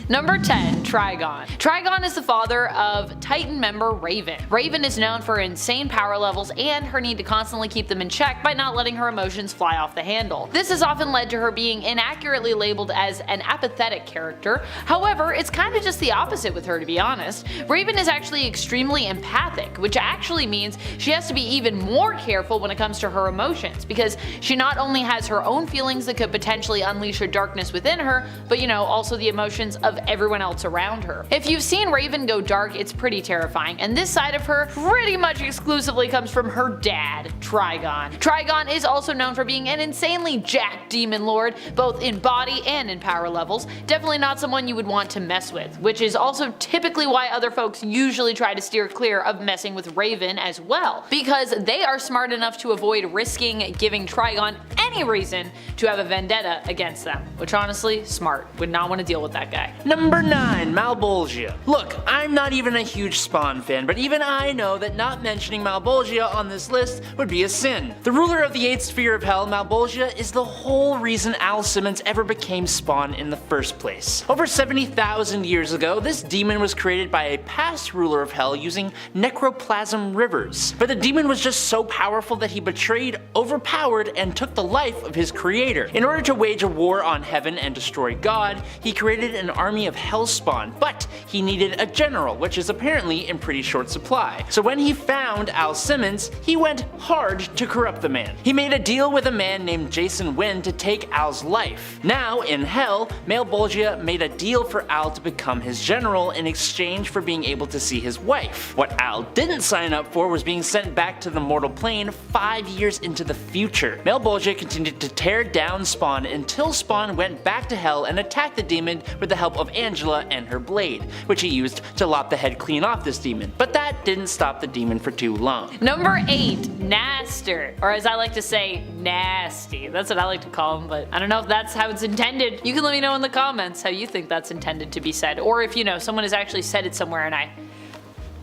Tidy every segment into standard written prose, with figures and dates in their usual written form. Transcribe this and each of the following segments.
Number 10. Trigon. Trigon is the father of Titan member Raven. Raven is known for her insane power levels and her need to constantly keep them in check by not letting her emotions fly off the handle. This has often led to her being inaccurately labeled as an apathetic character. However, it's kinda just the opposite with her, to be honest. Raven is actually extremely empathic, which actually means she has to be even more careful when it comes to her emotions, because she not only has her own feelings that could potentially unleash a darkness within her, but also the emotions of everyone else around her. If you've seen Raven go dark, it's pretty terrifying, and this side of her pretty much exclusively comes from her dad, Trigon. Trigon is also known for being an insanely jacked demon lord, both in body and in power levels. Definitely not someone you would want to mess with, which is also typically why other folks usually try to steer clear of messing with Raven as well, because they are smart enough to avoid risking giving Trigon any reason to have a vendetta against them, which honestly, smart. Would not want to deal with that guy. Number 9. Malebolgia. Look, I'm not even a huge Spawn fan, but even I know that not mentioning Malebolgia on this list would be a sin. The ruler of the 8th sphere of hell, Malebolgia, is the whole reason Al Simmons ever became Spawn in the first place. Over 70,000 years ago, this demon was created by a past ruler of hell using necroplasm rivers. But the demon was just so powerful that he betrayed, overpowered, and took the life of his creator. In order to wage a war on heaven and destroy God, he created an army of Hellspawn, but he needed a general, which is apparently in pretty short supply. So when he found Al Simmons, he went hard to corrupt the man. He made a deal with a man named Jason Wynn to take Al's life. Now, in hell, Malebolgia made a deal for Al to become his general in exchange for being able to see his wife. What Al didn't sign up for was being sent back to the mortal plane 5 years into the future. Malebolgia continued to tear down Spawn until Spawn went back to hell and attacked the demon with the help of Angela and her blade, which he used to lop the head clean off this demon. But that didn't stop the demon for too long. Number 8. Naster, or as I like to say, nasty. That's what I like to call him, but I don't know if that's how it's intended. You can let me know in the comments how you think that's intended to be said, or if someone has actually said it somewhere and I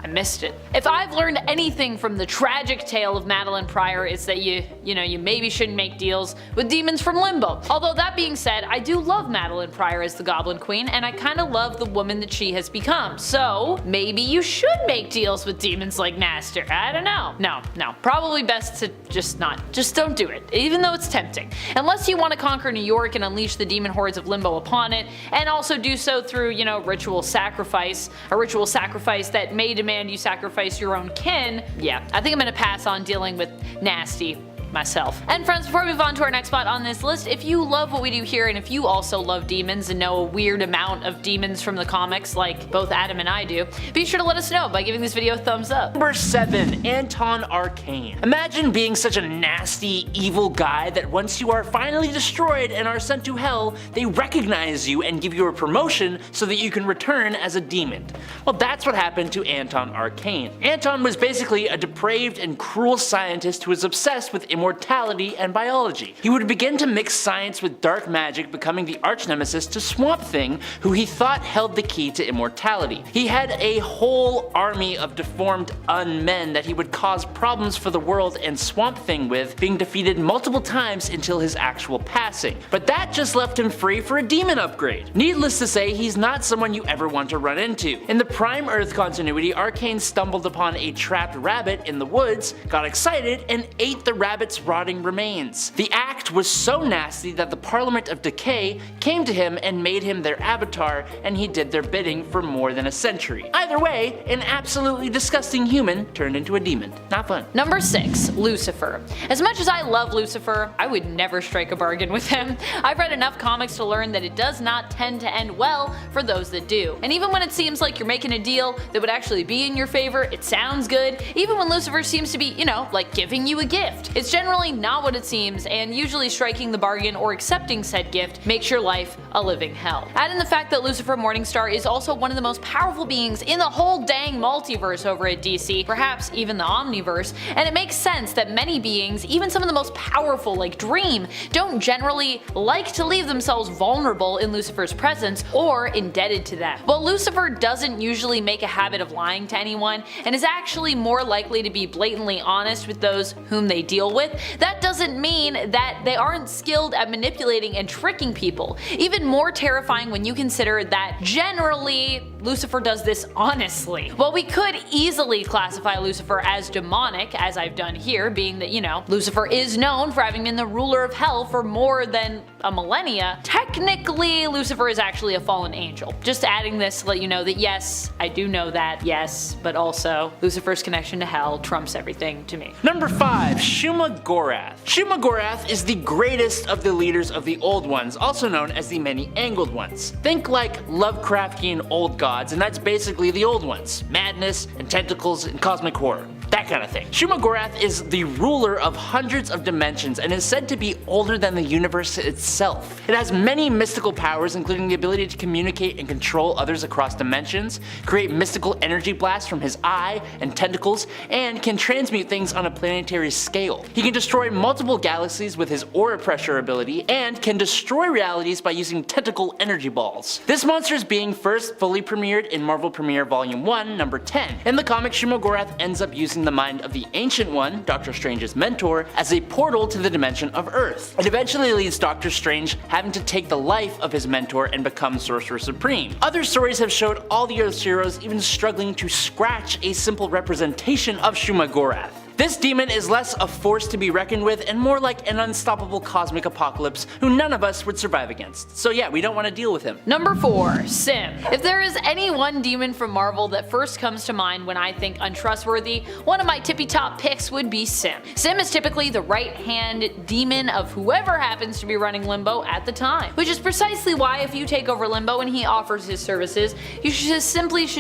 missed it. If I've learned anything from the tragic tale of Madeline Pryor, it's that you maybe shouldn't make deals with demons from Limbo. Although that being said, I do love Madeline Pryor as the Goblin Queen, and I kinda love the woman that she has become. So maybe you should make deals with demons like Naster. I don't know. No. Probably best to just not. Just don't do it, even though it's tempting. Unless you want to conquer New York and unleash the demon hordes of Limbo upon it, and also do so through, ritual sacrifice. A ritual sacrifice that may demand you sacrifice your own kin. Yeah, I think I'm gonna pass on dealing with Nasty myself. And friends, before we move on to our next spot on this list, if you love what we do here and if you also love demons and know a weird amount of demons from the comics like both Adam and I do, be sure to let us know by giving this video a thumbs up. Number 7. Anton Arcane. Imagine being such a nasty, evil guy that once you are finally destroyed and are sent to hell, they recognize you and give you a promotion so that you can return as a demon. Well, that's what happened to Anton Arcane. Anton was basically a depraved and cruel scientist who was obsessed with immortality and biology. He would begin to mix science with dark magic, becoming the arch-nemesis to Swamp Thing, who he thought held the key to immortality. He had a whole army of deformed unmen that he would cause problems for the world and Swamp Thing with, being defeated multiple times until his actual passing. But that just left him free for a demon upgrade. Needless to say, he's not someone you ever want to run into. In the Prime Earth continuity, Arcane stumbled upon a trapped rabbit in the woods, got excited, and ate the rabbit's rotting remains. The act was so nasty that the Parliament of Decay came to him and made him their avatar, and he did their bidding for more than a century. Either way, an absolutely disgusting human turned into a demon. Not fun. Number 6. Lucifer. As much as I love Lucifer, I would never strike a bargain with him. I've read enough comics to learn that it does not tend to end well for those that do. And even when it seems like you're making a deal that would actually be in your favor, it sounds good, even when Lucifer seems to be, like giving you a gift. It's generally not what it seems, and usually striking the bargain or accepting said gift makes your life a living hell. Add in the fact that Lucifer Morningstar is also one of the most powerful beings in the whole dang multiverse over at DC, perhaps even the Omniverse, and it makes sense that many beings, even some of the most powerful like Dream, don't generally like to leave themselves vulnerable in Lucifer's presence or indebted to them. But Lucifer doesn't usually make a habit of lying to anyone, and is actually more likely to be blatantly honest with those whom they deal with, but that doesn't mean that they aren't skilled at manipulating and tricking people. Even more terrifying when you consider that generally Lucifer does this honestly. While we could easily classify Lucifer as demonic, as I've done here, being that, Lucifer is known for having been the ruler of hell for more than a millennia, technically Lucifer is actually a fallen angel. Just adding this to let you know that yes, I do know that, yes, but also Lucifer's connection to hell trumps everything to me. Number 5. Shuma-Gorath. Shuma-Gorath is the greatest of the leaders of the Old Ones, also known as the Many-Angled Ones. Think like Lovecraftian old gods, and that's basically the Old Ones. Madness and tentacles and cosmic horror. That kind of thing. Shuma-Gorath is the ruler of hundreds of dimensions and is said to be older than the universe itself. It has many mystical powers, including the ability to communicate and control others across dimensions, create mystical energy blasts from his eye and tentacles, and can transmute things on a planetary scale. He can destroy multiple galaxies with his aura pressure ability, and can destroy realities by using tentacle energy balls. This monster's being first fully premiered in Marvel Premiere Volume 1, number 10. In the comic, Shuma-Gorath ends up using the mind of the Ancient One, Doctor Strange's mentor, as a portal to the dimension of Earth. It eventually leads Doctor Strange having to take the life of his mentor and become Sorcerer Supreme. Other stories have showed all the Earth's heroes even struggling to scratch a simple representation of Shuma-Gorath. This demon is less a force to be reckoned with and more like an unstoppable cosmic apocalypse who none of us would survive against. So yeah, we don't want to deal with him. Number 4. Sim. If there is any one demon from Marvel that first comes to mind when I think untrustworthy, one of my tippy top picks would be Sim. Sim is typically the right hand demon of whoever happens to be running Limbo at the time, which is precisely why if you take over Limbo and he offers his services, you should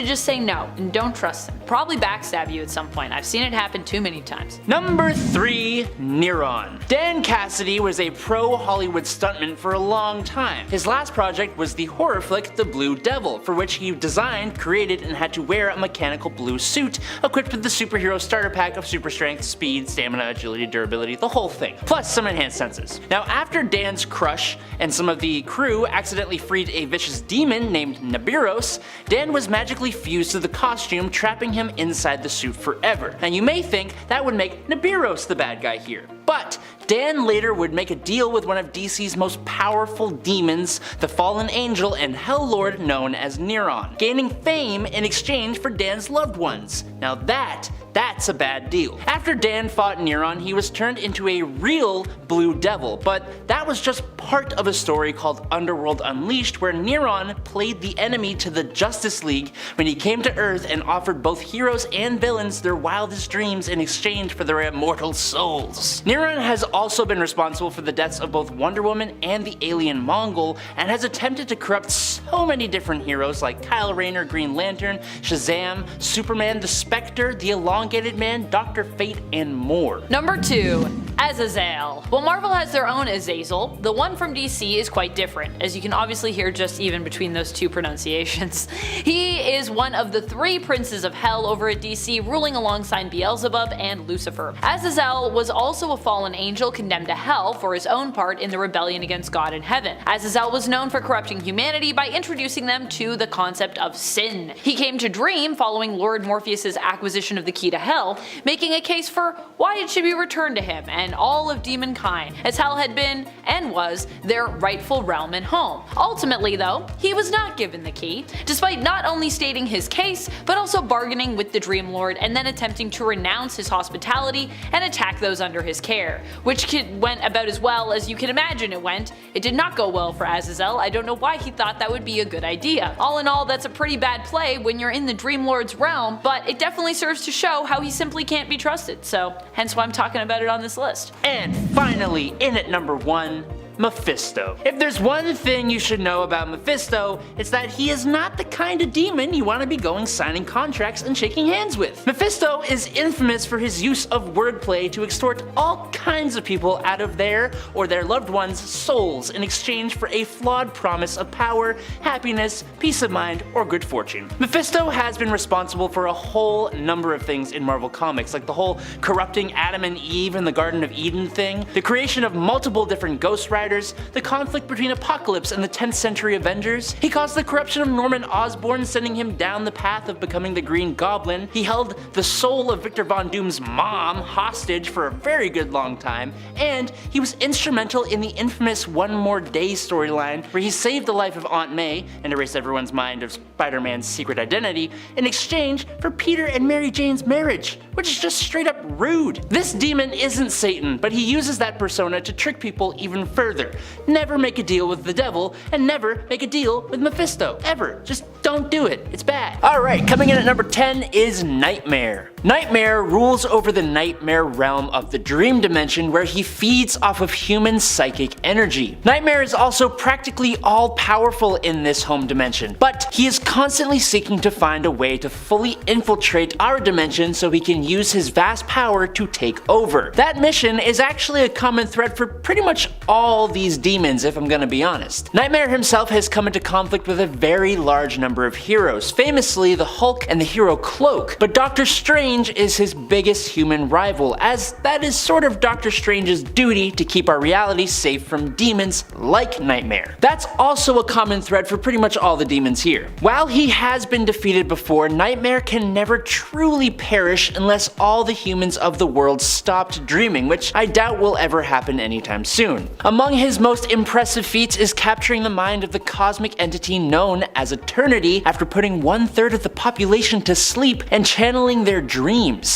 just say no and don't trust him. Probably backstab you at some point. I've seen it happen too many times. Number 3. Neron. Dan Cassidy was a pro-Hollywood stuntman for a long time. His last project was the horror flick The Blue Devil, for which he designed, created, and had to wear a mechanical blue suit equipped with the superhero starter pack of super strength, speed, stamina, agility, durability, the whole thing, plus some enhanced senses. Now after Dan's crush and some of the crew accidentally freed a vicious demon named Nibiros, Dan was magically fused to the costume, trapping him inside the suit forever. Now you may think that would make Nibiros the bad guy here. But Dan later would make a deal with one of DC's most powerful demons, the fallen angel and hell lord known as Neron, gaining fame in exchange for Dan's loved ones. Now that's a bad deal. After Dan fought Neron, he was turned into a real Blue Devil, but that was just part of a story called Underworld Unleashed, where Neron played the enemy to the Justice League when he came to Earth and offered both heroes and villains their wildest dreams in exchange for their immortal souls. Neron has also been responsible for the deaths of both Wonder Woman and the alien Mongol, and has attempted to corrupt so many different heroes like Kyle Rayner, Green Lantern, Shazam, Superman, the Spectre, the Elongated Man, Dr. Fate, and more. Number 2. Azazel. While Marvel has their own Azazel, the one from DC is quite different, as you can obviously hear just even between those two pronunciations. He is one of the 3 princes of hell over at DC, ruling alongside Beelzebub and Lucifer. Azazel was also a fallen angel condemned to hell for his own part in the rebellion against God in heaven. Azazel was known for corrupting humanity by introducing them to the concept of sin. He came to Dream following Lord Morpheus' acquisition of the key to hell, making a case for why it should be returned to him and all of demonkind, as hell had been and was their rightful realm and home. Ultimately though, he was not given the key, despite not only stating his case, but also bargaining with the Dream Lord and then attempting to renounce his hospitality and attack those under his care, which went about as well as you can imagine it went. It did not go well for Azazel. I don't know why he thought that would be a good idea. All in all, that's a pretty bad play when you're in the Dream Lord's realm, but it definitely serves to show how he simply can't be trusted, so hence why I'm talking about it on this list. And finally, in at number 1, Mephisto. If there's one thing you should know about Mephisto, it's that he is not the kind of demon you want to be going signing contracts and shaking hands with. Mephisto is infamous for his use of wordplay to extort all kinds of people out of their or their loved ones' souls in exchange for a flawed promise of power, happiness, peace of mind, or good fortune. Mephisto has been responsible for a whole number of things in Marvel Comics, like the whole corrupting Adam and Eve in the Garden of Eden thing, the creation of multiple different Ghost Riders, Riders, the conflict between Apocalypse and the 10th Century Avengers. He caused the corruption of Norman Osborn, sending him down the path of becoming the Green Goblin. He held the soul of Victor Von Doom's mom hostage for a very good long time, and he was instrumental in the infamous One More Day storyline, where he saved the life of Aunt May and erased everyone's mind of Spider-Man's secret identity in exchange for Peter and Mary Jane's marriage, which is just straight up rude. This demon isn't Satan, but he uses that persona to trick people even further. Never make a deal with the devil, and never make a deal with Mephisto, ever. Just don't do it, it's bad. Alright, coming in at number 10 is Nightmare. Nightmare rules over the nightmare realm of the dream dimension, where he feeds off of human psychic energy. Nightmare is also practically all-powerful in this home dimension, but he is constantly seeking to find a way to fully infiltrate our dimension so he can use his vast power to take over. That mission is actually a common thread for pretty much all these demons, if I'm gonna be honest. Nightmare himself has come into conflict with a very large number of heroes, famously the Hulk and the hero Cloak, but Doctor Strange is his biggest human rival, as that is sort of Doctor Strange's duty to keep our reality safe from demons like Nightmare. That's also a common thread for pretty much all the demons here. While he has been defeated before, Nightmare can never truly perish unless all the humans of the world stopped dreaming, which I doubt will ever happen anytime soon. Among his most impressive feats is capturing the mind of the cosmic entity known as Eternity after putting 1/3 of the population to sleep and channeling their dreams.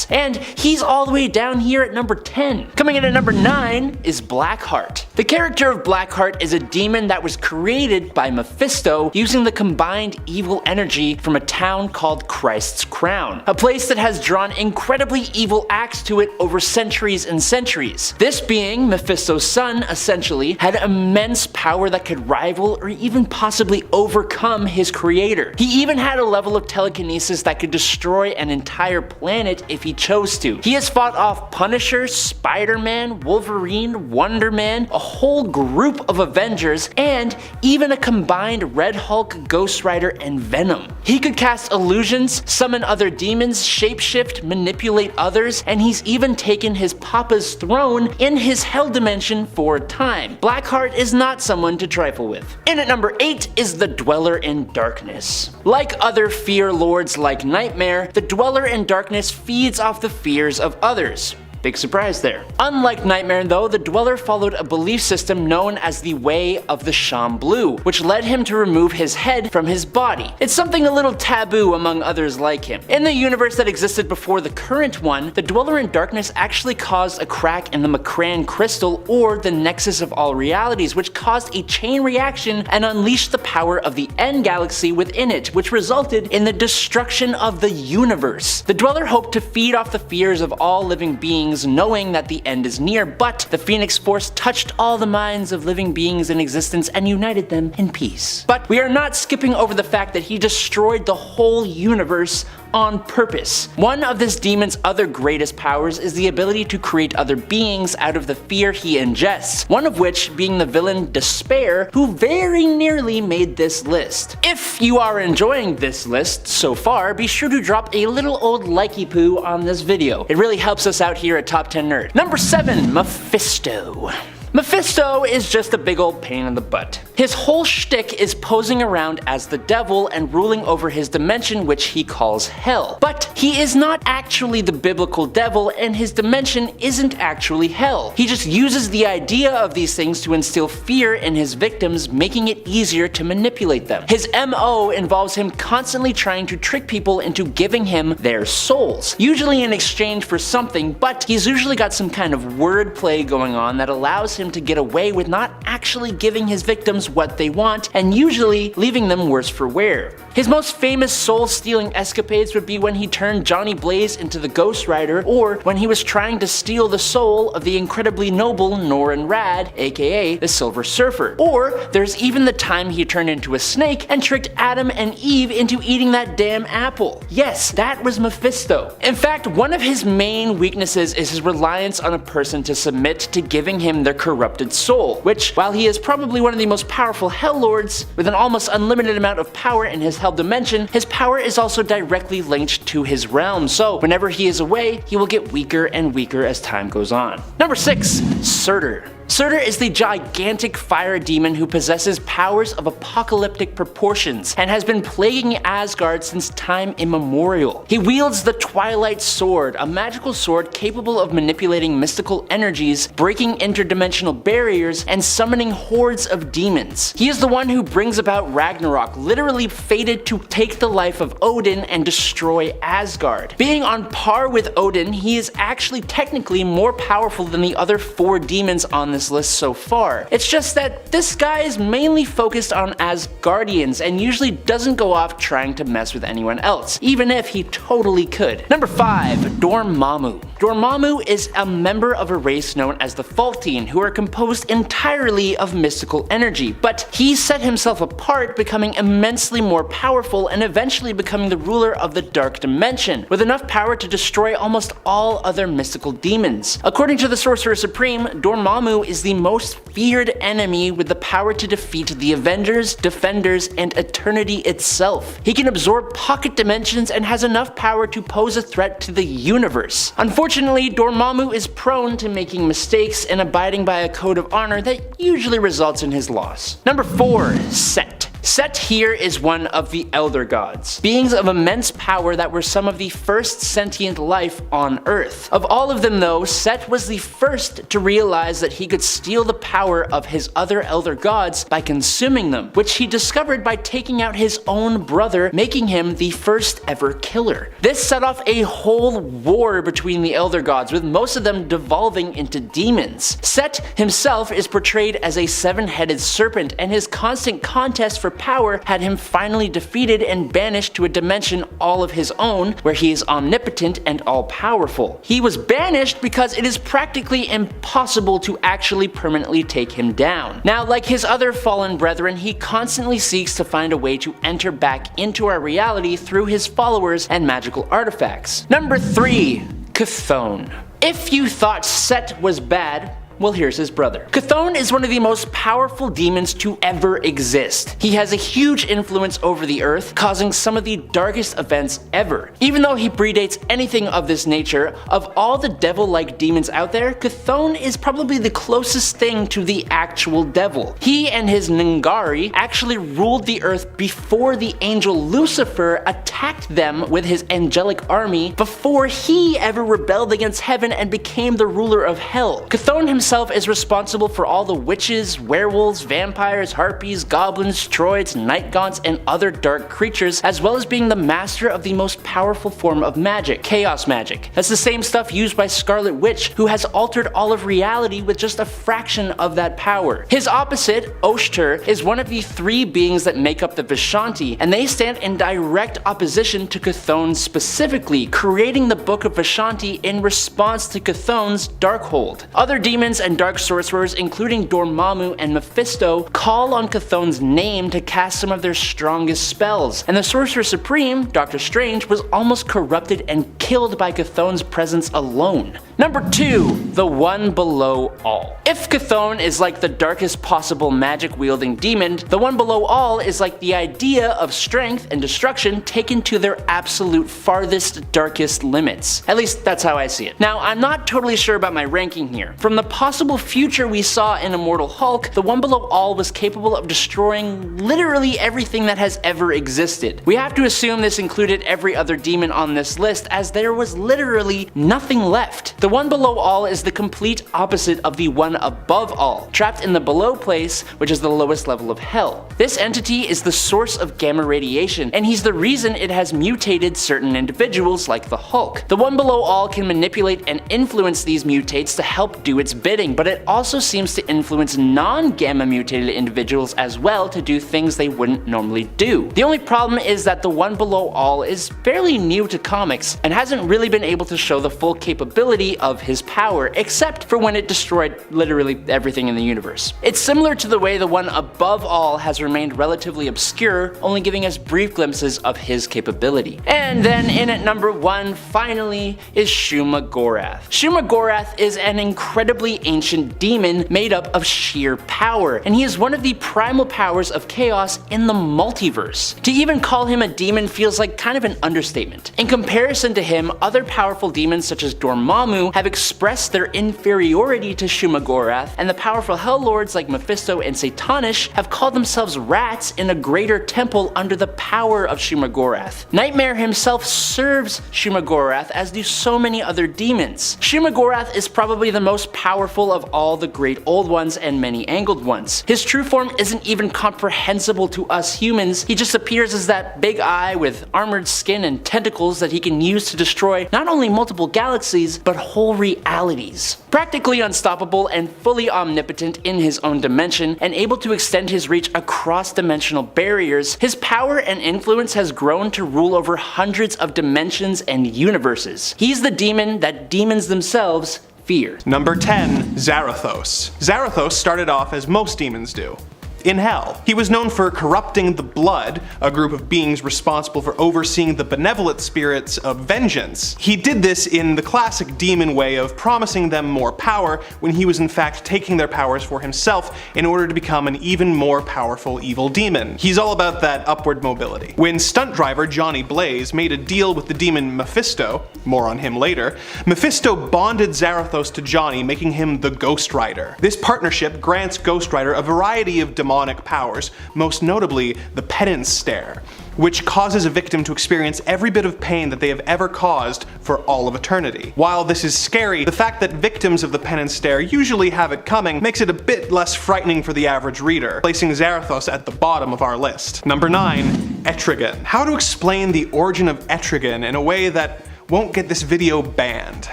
And he's all the way down here at number 10. Coming in at number 9 is Blackheart. The character of Blackheart is a demon that was created by Mephisto using the combined evil energy from a town called Christ's Crown, a place that has drawn incredibly evil acts to it over centuries and centuries. This being, Mephisto's son, essentially, had immense power that could rival or even possibly overcome his creator. He even had a level of telekinesis that could destroy an entire planet if he chose to. He has fought off Punisher, Spider-Man, Wolverine, Wonder Man, a whole group of Avengers, and even a combined Red Hulk, Ghost Rider, and Venom. He could cast illusions, summon other demons, shapeshift, manipulate others, and he's even taken his papa's throne in his hell dimension for a time. Blackheart is not someone to trifle with. In at number 8 is the Dweller in Darkness. Like other fear lords like Nightmare, the Dweller in Darkness feeds off the fears of others. Big surprise there. Unlike Nightmare though, the Dweller followed a belief system known as the Way of the Shamblu, which led him to remove his head from his body. It's something a little taboo among others like him. In the universe that existed before the current one, the Dweller in Darkness actually caused a crack in the Macran crystal, or the nexus of all realities, which caused a chain reaction and unleashed the power of the End Galaxy within it, which resulted in the destruction of the universe. The Dweller hoped to feed off the fears of all living beings, knowing that the end is near, but the Phoenix Force touched all the minds of living beings in existence and united them in peace. But we are not skipping over the fact that he destroyed the whole universe on purpose. One of this demon's other greatest powers is the ability to create other beings out of the fear he ingests, one of which being the villain Despair, who very nearly made this list. If you are enjoying this list so far, be sure to drop a little old likey poo on this video. It really helps us out here at Top 10 Nerd. Number 7, Mephisto. Mephisto is just a big old pain in the butt. His whole shtick is posing around as the devil and ruling over his dimension, which he calls hell. But he is not actually the biblical devil, and his dimension isn't actually hell. He just uses the idea of these things to instill fear in his victims, making it easier to manipulate them. His MO involves him constantly trying to trick people into giving him their souls, usually in exchange for something, but he's usually got some kind of wordplay going on that allows him to get away with not actually giving his victims what they want, and usually leaving them worse for wear. His most famous soul-stealing escapades would be when he turned Johnny Blaze into the Ghost Rider, or when he was trying to steal the soul of the incredibly noble Norrin Radd, aka the Silver Surfer. Or there's even the time he turned into a snake and tricked Adam and Eve into eating that damn apple. Yes, that was Mephisto. In fact, one of his main weaknesses is his reliance on a person to submit to giving him their corrupted soul, which, while he is probably one of the most powerful Hell Lords, with an almost unlimited amount of power in his Hell dimension, his power is also directly linked to his realm, so whenever he is away, he will get weaker and weaker as time goes on. Number 6, Surtur. Surtur is the gigantic fire demon who possesses powers of apocalyptic proportions and has been plaguing Asgard since time immemorial. He wields the Twilight Sword, a magical sword capable of manipulating mystical energies, breaking interdimensional barriers, and summoning hordes of demons. He is the one who brings about Ragnarok, literally fated to take the life of Odin and destroy Asgard. Being on par with Odin, he is actually technically more powerful than the other 4 demons on this list so far. It's just that this guy is mainly focused on Asgardians and usually doesn't go off trying to mess with anyone else, even if he totally could. Number 5. Dormammu. Dormammu is a member of a race known as the Faltine, who are composed entirely of mystical energy, but he set himself apart, becoming immensely more powerful and eventually becoming the ruler of the Dark Dimension, with enough power to destroy almost all other mystical demons. According to the Sorcerer Supreme, Dormammu is the most feared enemy with the power to defeat the Avengers, Defenders, and Eternity itself. He can absorb pocket dimensions and has enough power to pose a threat to the universe. Unfortunately, Dormammu is prone to making mistakes and abiding by a code of honor that usually results in his loss. Number 4. Set. Set here is one of the Elder Gods, beings of immense power that were some of the first sentient life on Earth. Of all of them though, Set was the first to realize that he could steal the power of his other Elder Gods by consuming them, which he discovered by taking out his own brother, making him the first ever killer. This set off a whole war between the Elder Gods, with most of them devolving into demons. Set himself is portrayed as a 7-headed serpent, and his constant contest for power had him finally defeated and banished to a dimension all of his own, where he is omnipotent and all-powerful. He was banished because it is practically impossible to actually permanently take him down. Now, like his other fallen brethren, he constantly seeks to find a way to enter back into our reality through his followers and magical artifacts. Number 3. Chthon. If you thought Set was bad, well, here's his brother. Chthon is one of the most powerful demons to ever exist. He has a huge influence over the earth, causing some of the darkest events ever. Even though he predates anything of this nature, of all the devil-like demons out there, Chthon is probably the closest thing to the actual devil. He and his Ngari actually ruled the earth before the angel Lucifer attacked them with his angelic army, before he ever rebelled against heaven and became the ruler of hell. Chthon himself is responsible for all the witches, werewolves, vampires, harpies, goblins, troids, night gaunts, and other dark creatures, as well as being the master of the most powerful form of magic, chaos magic. That's the same stuff used by Scarlet Witch, who has altered all of reality with just a fraction of that power. His opposite, Oshtur, is one of the 3 beings that make up the Vishanti, and they stand in direct opposition to Chthon specifically, creating the Book of Vishanti in response to Chthon's Darkhold. Other demons and dark sorcerers, including Dormammu and Mephisto, call on Chthon's name to cast some of their strongest spells, and the Sorcerer Supreme, Doctor Strange, was almost corrupted and killed by Chthon's presence alone. Number 2. The One Below All. If Chthon is like the darkest possible magic-wielding demon, the One Below All is like the idea of strength and destruction taken to their absolute farthest, darkest limits. At least that's how I see it. Now, I'm not totally sure about my ranking here. From the possible future we saw in Immortal Hulk, the One Below All was capable of destroying literally everything that has ever existed. We have to assume this included every other demon on this list, as there was literally nothing left. The One Below All is the complete opposite of the One Above All, trapped in the below place, which is the lowest level of hell. This entity is the source of gamma radiation, and he's the reason it has mutated certain individuals like the Hulk. The One Below All can manipulate and influence these mutates to help do its bidding, but it also seems to influence non-gamma mutated individuals as well to do things they wouldn't normally do. The only problem is that the One Below All is fairly new to comics and hasn't really been able to show the full capability of his power, except for when it destroyed literally everything in the universe. It's similar to the way the One Above All has remained relatively obscure, only giving us brief glimpses of his capability. And then in at number 1, finally, is Shuma Gorath. Shuma Gorath is an incredibly ancient demon made up of sheer power, and he is one of the primal powers of chaos in the multiverse. To even call him a demon feels like kind of an understatement. In comparison to him, other powerful demons such as Dormammu have expressed their inferiority to Shumagorath, and the powerful hell lords like Mephisto and Satanish have called themselves rats in a greater temple under the power of Shumagorath. Nightmare himself serves Shumagorath, as do so many other demons. Shumagorath is probably the most powerful of all the great old ones and many angled ones. His true form isn't even comprehensible to us humans. He just appears as that big eye with armored skin and tentacles that he can use to destroy not only multiple galaxies, but whole realities. Practically unstoppable and fully omnipotent in his own dimension, and able to extend his reach across dimensional barriers, his power and influence has grown to rule over hundreds of dimensions and universes. He's the demon that demons themselves fear. Number 10. Zarathos. Zarathos started off as most demons do, in hell. He was known for corrupting the Blood, a group of beings responsible for overseeing the benevolent spirits of vengeance. He did this in the classic demon way of promising them more power when he was in fact taking their powers for himself in order to become an even more powerful evil demon. He's all about that upward mobility. When stunt driver Johnny Blaze made a deal with the demon Mephisto, more on him later, Mephisto bonded Zarathos to Johnny, making him the Ghost Rider. This partnership grants Ghost Rider a variety of demonic powers, most notably the penance stare, which causes a victim to experience every bit of pain that they have ever caused for all of eternity. While this is scary, the fact that victims of the penance stare usually have it coming makes it a bit less frightening for the average reader, placing Zarathos at the bottom of our list. Number 9. Etrigan. How to explain the origin of Etrigan in a way that won't get this video banned?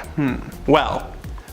Well,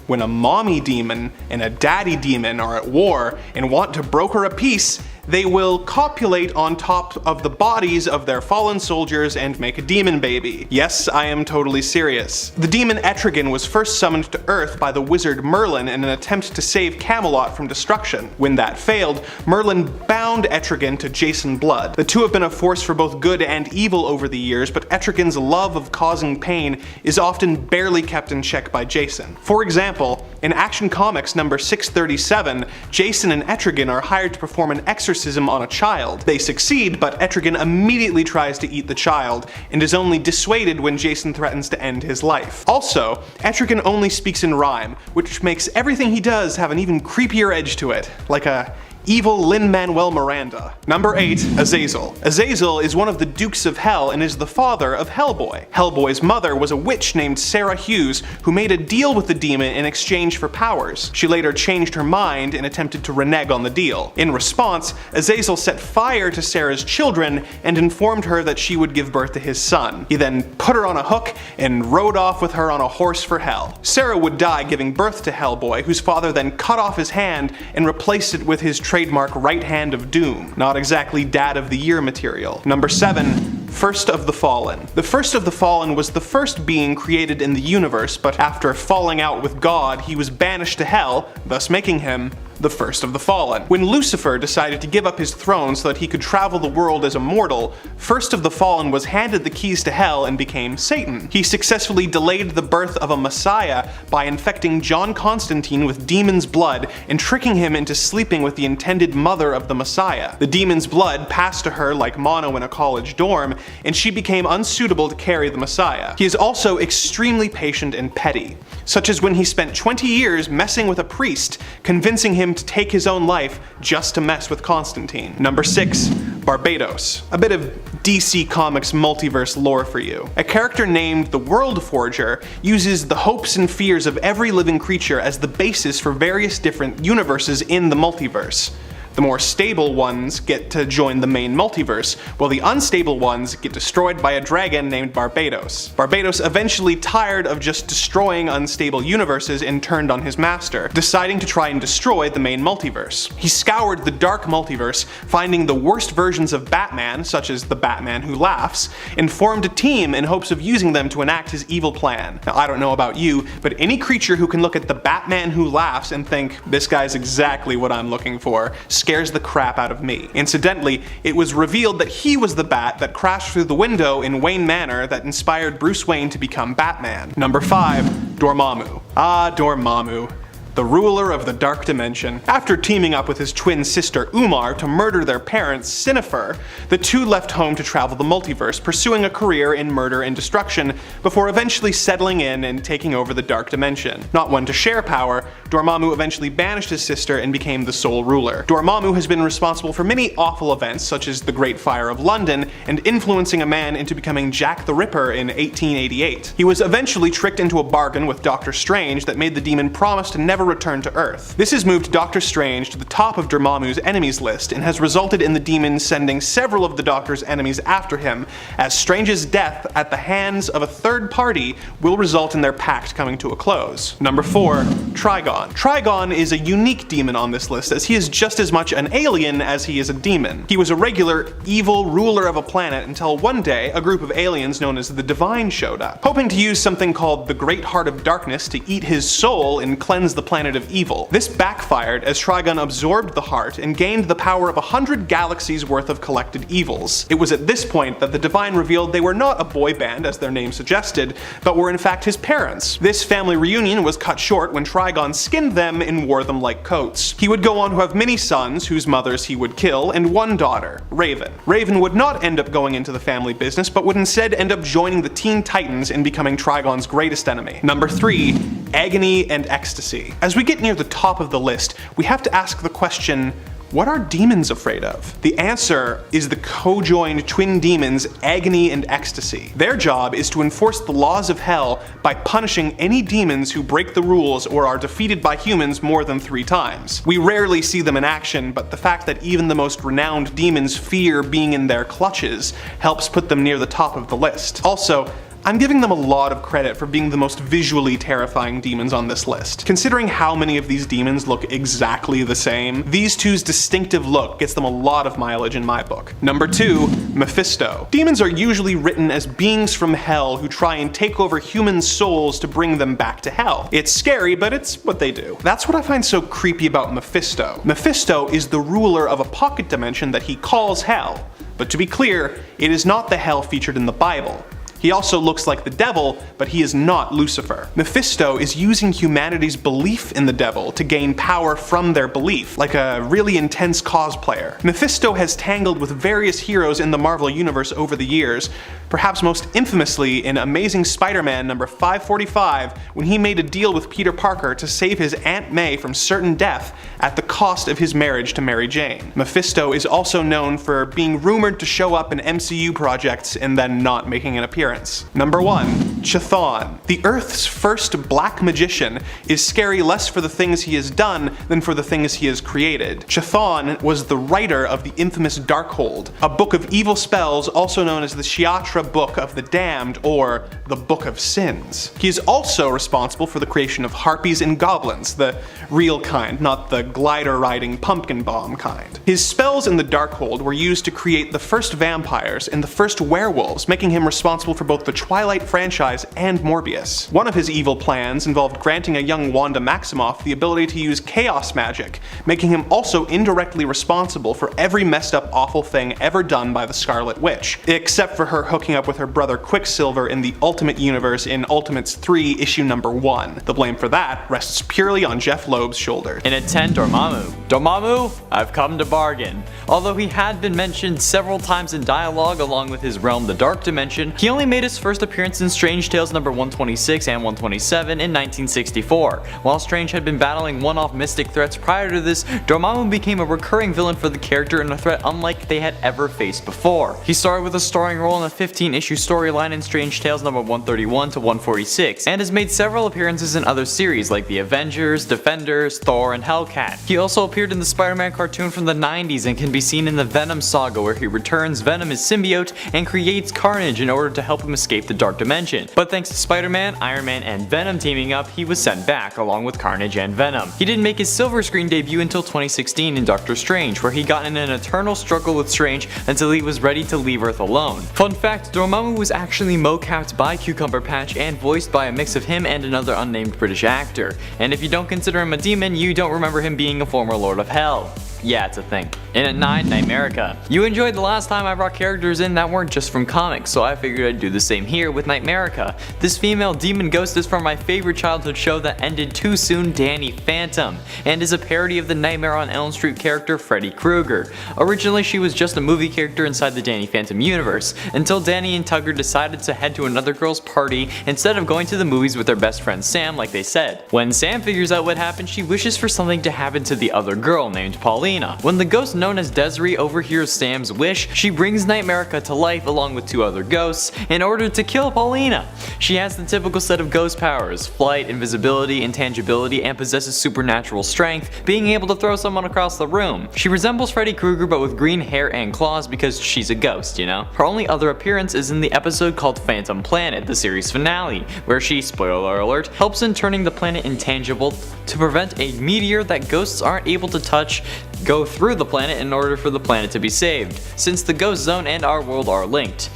when a mommy demon and a daddy demon are at war and want to broker a peace, they will copulate on top of the bodies of their fallen soldiers and make a demon baby. Yes, I am totally serious. The demon Etrigan was first summoned to Earth by the wizard Merlin in an attempt to save Camelot from destruction. When that failed, Merlin bound Etrigan to Jason Blood. The two have been a force for both good and evil over the years, but Etrigan's love of causing pain is often barely kept in check by Jason. For example, in Action Comics number 637, Jason and Etrigan are hired to perform an exorcism on a child. They succeed, but Etrigan immediately tries to eat the child, and is only dissuaded when Jason threatens to end his life. Also, Etrigan only speaks in rhyme, which makes everything he does have an even creepier edge to it, like a evil Lin-Manuel Miranda. Number 8. Azazel. Azazel is one of the Dukes of Hell and is the father of Hellboy. Hellboy's mother was a witch named Sarah Hughes who made a deal with the demon in exchange for powers. She later changed her mind and attempted to renege on the deal. In response, Azazel set fire to Sarah's children and informed her that she would give birth to his son. He then put her on a hook and rode off with her on a horse for hell. Sarah would die giving birth to Hellboy, whose father then cut off his hand and replaced it with his trademark right hand of doom. Not exactly Dad of the Year material. Number 7. First of the Fallen. The First of the Fallen was the first being created in the universe, but after falling out with God, he was banished to hell, thus making him the First of the Fallen. When Lucifer decided to give up his throne so that he could travel the world as a mortal, First of the Fallen was handed the keys to hell and became Satan. He successfully delayed the birth of a Messiah by infecting John Constantine with demon's blood and tricking him into sleeping with the intended mother of the Messiah. The demon's blood passed to her like mono in a college dorm, and she became unsuitable to carry the Messiah. He is also extremely patient and petty, such as when he spent 20 years messing with a priest, convincing him to take his own life just to mess with Constantine. Number 6. Barbados. A bit of DC Comics multiverse lore for you. A character named the World Forger uses the hopes and fears of every living creature as the basis for various different universes in the multiverse. The more stable ones get to join the main multiverse, while the unstable ones get destroyed by a dragon named Barbados. Barbados eventually tired of just destroying unstable universes and turned on his master, deciding to try and destroy the main multiverse. He scoured the dark multiverse, finding the worst versions of Batman, such as the Batman Who Laughs, and formed a team in hopes of using them to enact his evil plan. Now, I don't know about you, but any creature who can look at the Batman Who Laughs and think, this guy's exactly what I'm looking for, scares the crap out of me. Incidentally, it was revealed that he was the bat that crashed through the window in Wayne Manor that inspired Bruce Wayne to become Batman. Number 5. Dormammu. Ah, Dormammu. the ruler of the Dark Dimension. After teaming up with his twin sister Umar to murder their parents, Sinifer, the two left home to travel the multiverse, pursuing a career in murder and destruction before eventually settling in and taking over the Dark Dimension. Not one to share power, Dormammu eventually banished his sister and became the sole ruler. Dormammu has been responsible for many awful events such as the Great Fire of London and influencing a man into becoming Jack the Ripper in 1888. He was eventually tricked into a bargain with Doctor Strange that made the demon promise to never return to Earth. This has moved Doctor Strange to the top of Dormammu's enemies list and has resulted in the demon sending several of the Doctor's enemies after him, as Strange's death at the hands of a third party will result in their pact coming to a close. Number 4. Trigon. Trigon is a unique demon on this list, as he is just as much an alien as he is a demon. He was a regular, evil ruler of a planet until one day a group of aliens known as the Divine showed up, hoping to use something called the Great Heart of Darkness to eat his soul and cleanse the planet of evil. This backfired as Trigon absorbed the heart and gained the power of 100 galaxies worth of collected evils. It was at this point that the Divine revealed they were not a boy band as their name suggested, but were in fact his parents. This family reunion was cut short when Trigon skinned them and wore them like coats. He would go on to have many sons whose mothers he would kill, and one daughter, Raven. Raven would not end up going into the family business, but would instead end up joining the Teen Titans and becoming Trigon's greatest enemy. Number 3. Agony and Ecstasy. As we get near the top of the list, we have to ask the question, what are demons afraid of? The answer is the co-joined twin demons Agony and Ecstasy. Their job is to enforce the laws of hell by punishing any demons who break the rules or are defeated by humans more than 3 times. We rarely see them in action, but the fact that even the most renowned demons fear being in their clutches helps put them near the top of the list. Also, I'm giving them a lot of credit for being the most visually terrifying demons on this list. Considering how many of these demons look exactly the same, these two's distinctive look gets them a lot of mileage in my book. Number 2. Mephisto. Demons are usually written as beings from hell who try and take over human souls to bring them back to hell. It's scary, but it's what they do. That's what I find so creepy about Mephisto. Mephisto is the ruler of a pocket dimension that he calls hell. But to be clear, it is not the hell featured in the Bible. He also looks like the devil, but he is not Lucifer. Mephisto is using humanity's belief in the devil to gain power from their belief, like a really intense cosplayer. Mephisto has tangled with various heroes in the Marvel Universe over the years, perhaps most infamously in Amazing Spider-Man number 545, when he made a deal with Peter Parker to save his Aunt May from certain death at the cost of his marriage to Mary Jane. Mephisto is also known for being rumored to show up in MCU projects and then not making an appearance. Number 1. Chthon. The Earth's first black magician is scary less for the things he has done than for the things he has created. Chthon was the writer of the infamous Darkhold, a book of evil spells also known as the Shiatra Book of the Damned or the Book of Sins. He is also responsible for the creation of harpies and goblins, the real kind, not the glider-riding pumpkin bomb kind. His spells in the Darkhold were used to create the first vampires and the first werewolves, making him responsible for both the Twilight franchise and Morbius. One of his evil plans involved granting a young Wanda Maximoff the ability to use chaos magic, making him also indirectly responsible for every messed up awful thing ever done by the Scarlet Witch, except for her hooking up with her brother Quicksilver in the Ultimate Universe in Ultimates 3 issue number 1. The blame for that rests purely on Jeff Loeb's shoulders. In at 10, Dormammu. Dormammu, I've come to bargain. Although he had been mentioned several times in dialogue along with his realm, the Dark Dimension, he only made his first appearance in Strange Tales number 126 and 127 in 1964. While Strange had been battling one-off mystic threats prior to this, Dormammu became a recurring villain for the character and a threat unlike they had ever faced before. He started with a starring role in a 15-issue storyline in Strange Tales number 131 to 146, and has made several appearances in other series like the Avengers, Defenders, Thor, and Hellcat. He also appeared in the Spider-Man cartoon from the 90s and can be seen in the Venom saga, where he returns Venom as symbiote and creates Carnage in order to help him escape the Dark Dimension. But thanks to Spider-Man, Iron Man, and Venom teaming up, he was sent back along with Carnage and Venom. He didn't make his silver screen debut until 2016 in Doctor Strange, where he got in an eternal struggle with Strange until he was ready to leave Earth alone. Fun fact, Dormammu was actually mocapped by Cucumber Patch and voiced by a mix of him and another unnamed British actor. And if you don't consider him a demon, you don't remember him being a former Lord of Hell. Yeah, it's a thing. And at 9, Nightmerica. You enjoyed the last time I brought characters in that weren't just from comics, so I figured I'd do the same here with Nightmerica. This female demon ghost is from my favorite childhood show that ended too soon, Danny Phantom, and is a parody of the Nightmare on Elm Street character Freddy Krueger. Originally she was just a movie character inside the Danny Phantom universe, until Danny and Tugger decided to head to another girl's party instead of going to the movies with their best friend Sam like they said. When Sam figures out what happened, she wishes for something to happen to the other girl named Paulina. When the ghost known as Desiree overhears Sam's wish, she brings Nightmerica to life along with 2 other ghosts in order to kill Paulina. She has the typical set of ghost powers: flight, invisibility, intangibility, and possesses supernatural strength, being able to throw someone across the room. She resembles Freddy Krueger but with green hair and claws because she's a ghost, you know? Her only other appearance is in the episode called Phantom Planet, the series finale, where she, spoiler alert, helps in turning the planet intangible to prevent a meteor that ghosts aren't able to touch go through the planet in order for the planet to be saved, since the ghost zone and our world are linked.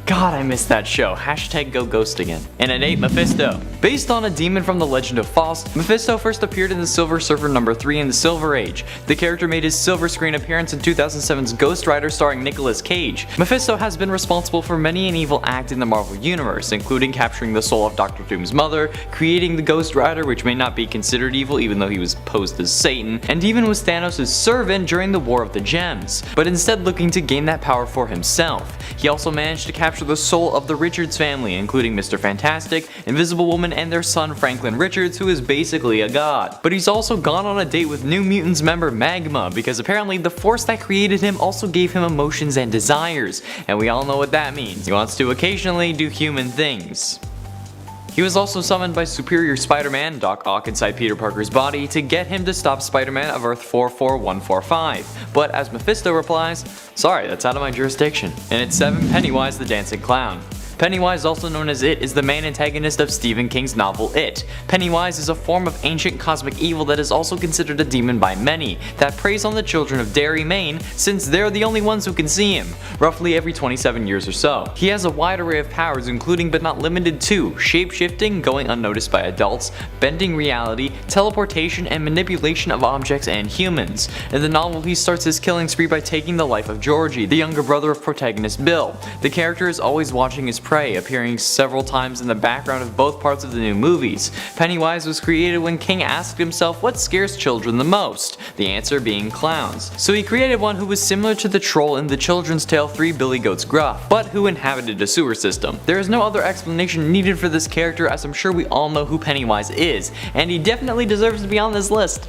God, I missed that show. Hashtag go ghost again. And at 8, Mephisto. Based on a demon from the Legend of Faust, Mephisto first appeared in the Silver Surfer #3 in the Silver Age. The character made his silver screen appearance in 2007's Ghost Rider starring Nicolas Cage. Mephisto has been responsible for many an evil act in the Marvel Universe, including capturing the soul of Dr. Doom's mother, creating the Ghost Rider, which may not be considered evil even though he was posed as Satan, and even was Thanos' servant during the War of the Gems, but instead looking to gain that power for himself. He also managed to capture the soul of the Richards family, including Mr. Fantastic, Invisible Woman, and their son Franklin Richards, who is basically a god. But he's also gone on a date with New Mutants member Magma, because apparently the force that created him also gave him emotions and desires, and we all know what that means. He wants to occasionally do human things. He was also summoned by Superior Spider-Man, Doc Ock inside Peter Parker's body, to get him to stop Spider-Man of Earth 44145. But as Mephisto replies, "Sorry, that's out of my jurisdiction." And at 7, Pennywise the Dancing Clown. Pennywise, also known as It, is the main antagonist of Stephen King's novel It. Pennywise is a form of ancient cosmic evil that is also considered a demon by many, that preys on the children of Derry, Maine, since they're the only ones who can see him, roughly every 27 years or so. He has a wide array of powers, including but not limited to shape-shifting, going unnoticed by adults, bending reality, teleportation, and manipulation of objects and humans. In the novel, he starts his killing spree by taking the life of Georgie, the younger brother of protagonist Bill. The character is always watching his prey, appearing several times in the background of both parts of the new movies. Pennywise was created when King asked himself what scares children the most, the answer being clowns. So he created one who was similar to the troll in the children's tale 3 Billy Goats Gruff, but who inhabited a sewer system. There is no other explanation needed for this character, as I'm sure we all know who Pennywise is, and he definitely deserves to be on this list.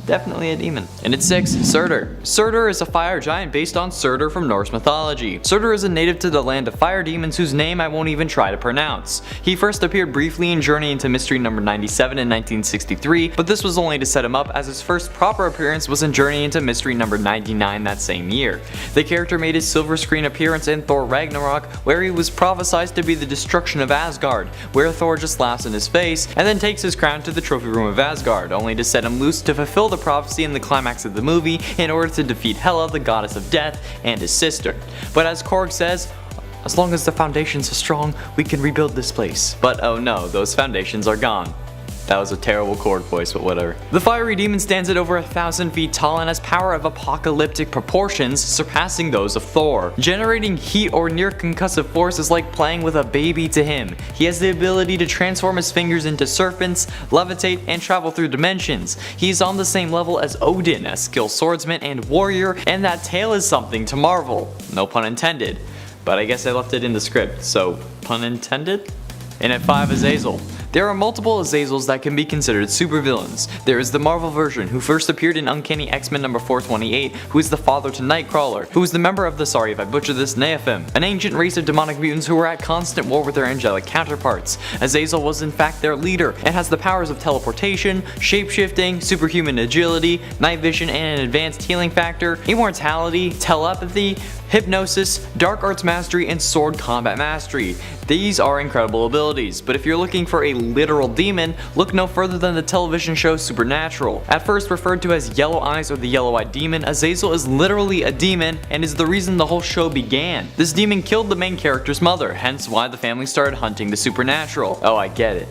Definitely a demon. And at 6, Surtur. Surtur is a fire giant based on Surtur from Norse mythology. Surtur is a native to the land of fire demons whose name I won't even try to pronounce. He first appeared briefly in Journey into Mystery number 97 in 1963, but this was only to set him up, as his first proper appearance was in Journey into Mystery number 99 that same year. The character made his silver screen appearance in Thor Ragnarok, where he was prophesied to be the destruction of Asgard, where Thor just laughs in his face and then takes his crown to the trophy room of Asgard, only to set him loose to fulfill the prophecy in the climax of the movie in order to defeat Hela, the goddess of death, and his sister. But as Korg says, as long as the foundations are strong, we can rebuild this place. But oh no, those foundations are gone. That was a terrible Korg voice, but whatever. The fiery demon stands at over 1,000 feet tall and has power of apocalyptic proportions, surpassing those of Thor. Generating heat or near concussive force is like playing with a baby to him. He has the ability to transform his fingers into serpents, levitate, and travel through dimensions. He is on the same level as Odin, a skilled swordsman and warrior, and that tail is something to marvel. No pun intended. But I guess I left it in the script, so pun intended? And at 5, Azazel. There are multiple Azazels that can be considered supervillains. There is the Marvel version, who first appeared in Uncanny X-Men number 428, who is the father to Nightcrawler, who is the member of the, sorry if I butcher this, Nephim, an ancient race of demonic mutants who were at constant war with their angelic counterparts. Azazel was in fact their leader, and has the powers of teleportation, shapeshifting, superhuman agility, night vision, and an advanced healing factor, immortality, telepathy, hypnosis, dark arts mastery, and sword combat mastery. These are incredible abilities, but if you're looking for a literal demon, look no further than the television show Supernatural. At first referred to as Yellow Eyes or the Yellow-Eyed Demon, Azazel is literally a demon and is the reason the whole show began. This demon killed the main character's mother, hence why the family started hunting the supernatural. Oh, I get it.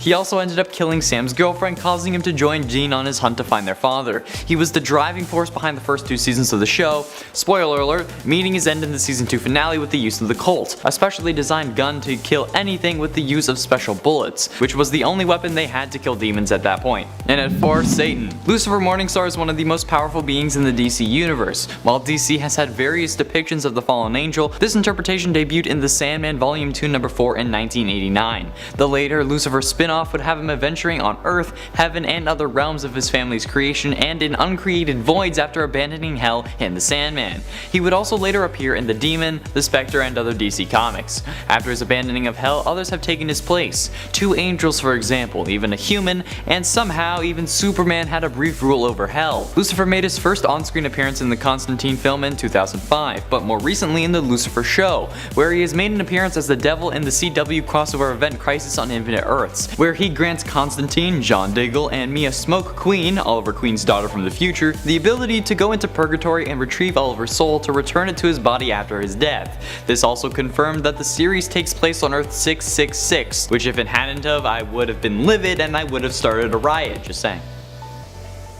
He also ended up killing Sam's girlfriend, causing him to join Dean on his hunt to find their father. He was the driving force behind the first 2 seasons of the show, spoiler alert, meeting his end in the season 2 finale with the use of the Colt, a specially designed gun to kill anything with the use of special bullets, which was the only weapon they had to kill demons at that point. And at 4, Satan. Lucifer Morningstar is one of the most powerful beings in the DC universe. While DC has had various depictions of the fallen angel, this interpretation debuted in The Sandman Volume 2 number 4 in 1989. The later Lucifer spin-off would have him adventuring on Earth, heaven, and other realms of his family's creation and in uncreated voids after abandoning Hell in The Sandman. He would also later appear in The Demon, The Spectre, and other DC comics. After his abandoning of Hell, others have taken his place. 2 angels, for example, even a human, and somehow even Superman had a brief rule over Hell. Lucifer made his first on-screen appearance in the Constantine film in 2005, but more recently in the Lucifer show, where he has made an appearance as the devil in the CW crossover event Crisis on Infinite Earths, where he grants Constantine, John Diggle, and Mia Smoke Queen, Oliver Queen's daughter from the future, the ability to go into purgatory and retrieve Oliver's soul to return it to his body after his death. This also confirmed that the series takes place on Earth 666, which if it hadn't of, I would have been livid and I would have started a riot, just saying.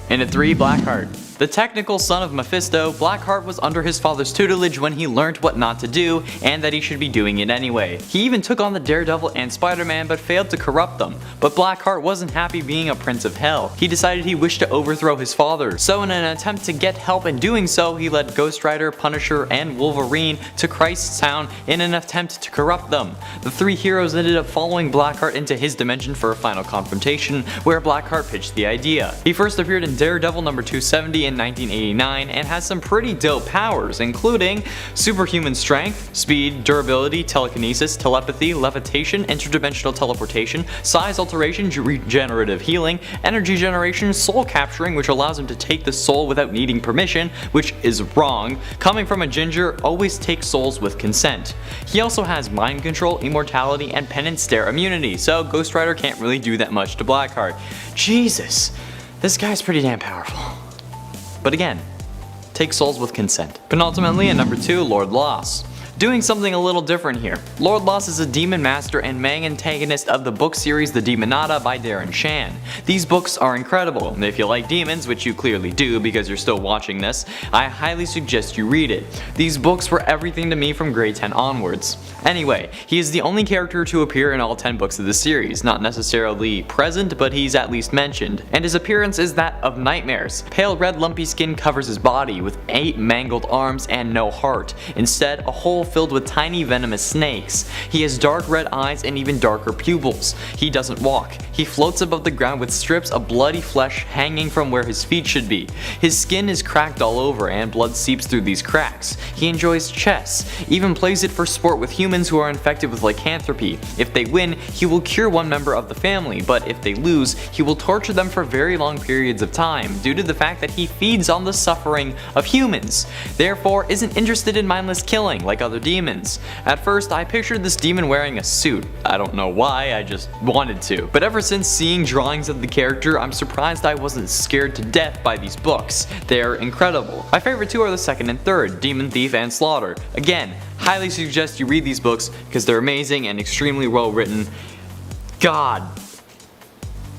And at 3, Blackheart. The technical son of Mephisto, Blackheart was under his father's tutelage when he learned what not to do, and that he should be doing it anyway. He even took on the Daredevil and Spider-Man but failed to corrupt them. But Blackheart wasn't happy being a prince of hell. He decided he wished to overthrow his father, so in an attempt to get help in doing so, he led Ghost Rider, Punisher, and Wolverine to Christ's Town in an attempt to corrupt them. The 3 heroes ended up following Blackheart into his dimension for a final confrontation, where Blackheart pitched the idea. He first appeared in Daredevil number 270 in 1989 and has some pretty dope powers, including superhuman strength, speed, durability, telekinesis, telepathy, levitation, interdimensional teleportation, size alteration, regenerative healing, energy generation, soul capturing, which allows him to take the soul without needing permission, which is wrong. Coming from a ginger, always take souls with consent. He also has mind control, immortality, and penance stare immunity, so Ghost Rider can't really do that much to Blackheart. Jesus, this guy's pretty damn powerful. But again, take souls with consent. Penultimately at number 2, Lord Loss. Doing something a little different here. Lord Loss is a demon master and main antagonist of the book series The Demonata by Darren Shan. These books are incredible. If you like demons, which you clearly do because you're still watching this, I highly suggest you read it. These books were everything to me from grade 10 onwards. Anyway, he is the only character to appear in all 10 books of the series, not necessarily present, but he's at least mentioned. And his appearance is that of nightmares. Pale red lumpy skin covers his body with 8 mangled arms and no heart. Instead, a hole filled with tiny venomous snakes. He has dark red eyes and even darker pupils. He doesn't walk. He floats above the ground with strips of bloody flesh hanging from where his feet should be. His skin is cracked all over and blood seeps through these cracks. He enjoys chess, even plays it for sport with humans who are infected with lycanthropy. If they win, he will cure one member of the family, but if they lose, he will torture them for very long periods of time due to the fact that he feeds on the suffering of humans. Therefore, isn't interested in mindless killing like other demons. At first, I pictured this demon wearing a suit. I don't know why, I just wanted to. But ever since seeing drawings of the character, I'm surprised I wasn't scared to death by these books. They're incredible. My favorite 2 are the 2nd and 3rd, Demon Thief and Slaughter. Again, highly suggest you read these books because they're amazing and extremely well written. God,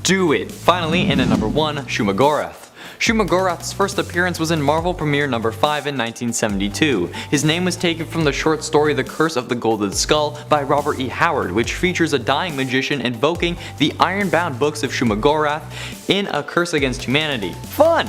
do it. Finally, in at number 1, Shumagorath. Shumagorath's first appearance was in Marvel Premiere number 5 in 1972. His name was taken from the short story The Curse of the Golden Skull by Robert E. Howard, which features a dying magician invoking the iron-bound books of Shumagorath in a curse against humanity. Fun!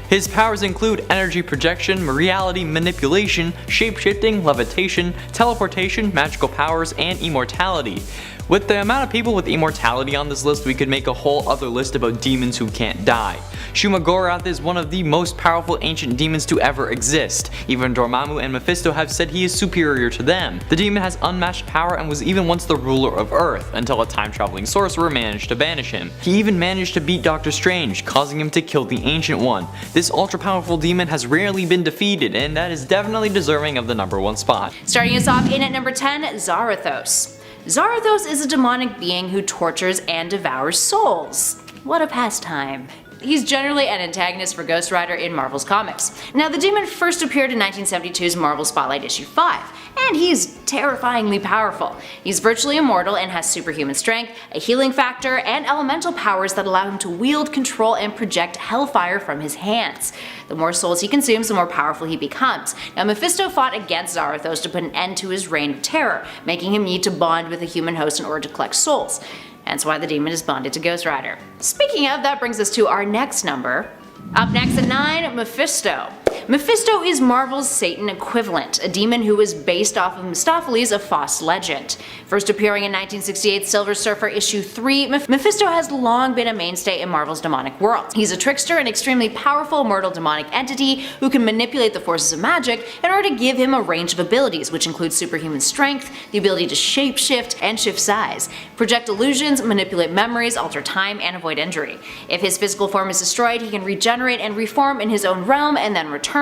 His powers include energy projection, reality manipulation, shape-shifting, levitation, teleportation, magical powers, and immortality. With the amount of people with immortality on this list, we could make a whole other list about demons who can't die. Shumagorath is one of the most powerful ancient demons to ever exist. Even Dormammu and Mephisto have said he is superior to them. The demon has unmatched power and was even once the ruler of Earth, until a time-traveling sorcerer managed to banish him. He even managed to beat Doctor Strange, causing him to kill the Ancient One. This ultra-powerful demon has rarely been defeated, and that is definitely deserving of the number 1 spot. Starting us off in at number 10, Zarathos. Zarathos is a demonic being who tortures and devours souls. What a pastime. He's generally an antagonist for Ghost Rider in Marvel's comics. Now, the demon first appeared in 1972's Marvel Spotlight issue 5, and he's terrifyingly powerful. He's virtually immortal and has superhuman strength, a healing factor, and elemental powers that allow him to wield, control, and project hellfire from his hands. The more souls he consumes, the more powerful he becomes. Now, Mephisto fought against Zarathos to put an end to his reign of terror, making him need to bond with a human host in order to collect souls. Hence why the demon is bonded to Ghost Rider. Speaking of, that brings us to our next number. Up next at 9, Mephisto. Mephisto is Marvel's Satan equivalent, a demon who was based off of Mephistopheles of Faust legend. First appearing in 1968's Silver Surfer issue 3, Mephisto has long been a mainstay in Marvel's demonic world. He's a trickster and extremely powerful mortal demonic entity who can manipulate the forces of magic in order to give him a range of abilities, which include superhuman strength, the ability to shapeshift and shift size, project illusions, manipulate memories, alter time, and avoid injury. If his physical form is destroyed, he can regenerate and reform in his own realm and then return.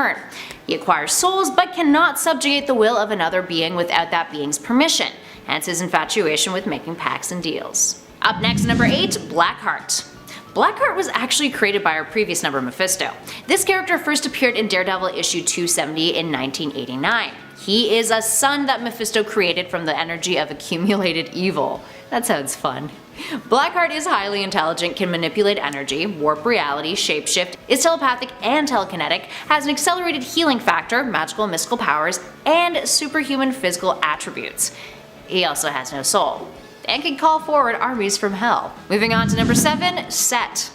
He acquires souls but cannot subjugate the will of another being without that being's permission, hence his infatuation with making pacts and deals. Up next, number 8, Blackheart. Blackheart was actually created by our previous number, Mephisto. This character first appeared in Daredevil issue 270 in 1989. He is a son that Mephisto created from the energy of accumulated evil. That sounds fun. Blackheart is highly intelligent, can manipulate energy, warp reality, shapeshift, is telepathic and telekinetic, has an accelerated healing factor, magical and mystical powers, and superhuman physical attributes. He also has no soul, and can call forward armies from hell. Moving on to number 7, Set.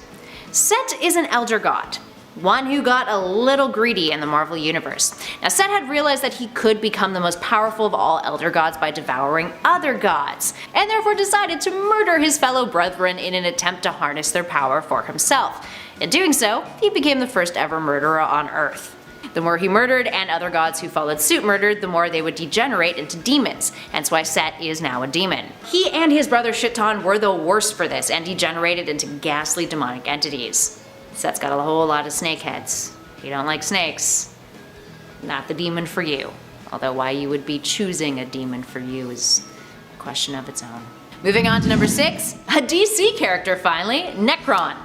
Set is an elder god, one who got a little greedy in the Marvel Universe. Now, Set had realized that he could become the most powerful of all elder gods by devouring other gods, and therefore decided to murder his fellow brethren in an attempt to harness their power for himself. In doing so, he became the first ever murderer on Earth. The more he murdered, and other gods who followed suit murdered, the more they would degenerate into demons, hence why Set is now a demon. He and his brother Shitton were the worst for this, and degenerated into ghastly demonic entities. Set's got a whole lot of snake heads. If you don't like snakes, not the demon for you. Although why you would be choosing a demon for you is a question of its own. Moving on to number 6, a DC character finally, Necron.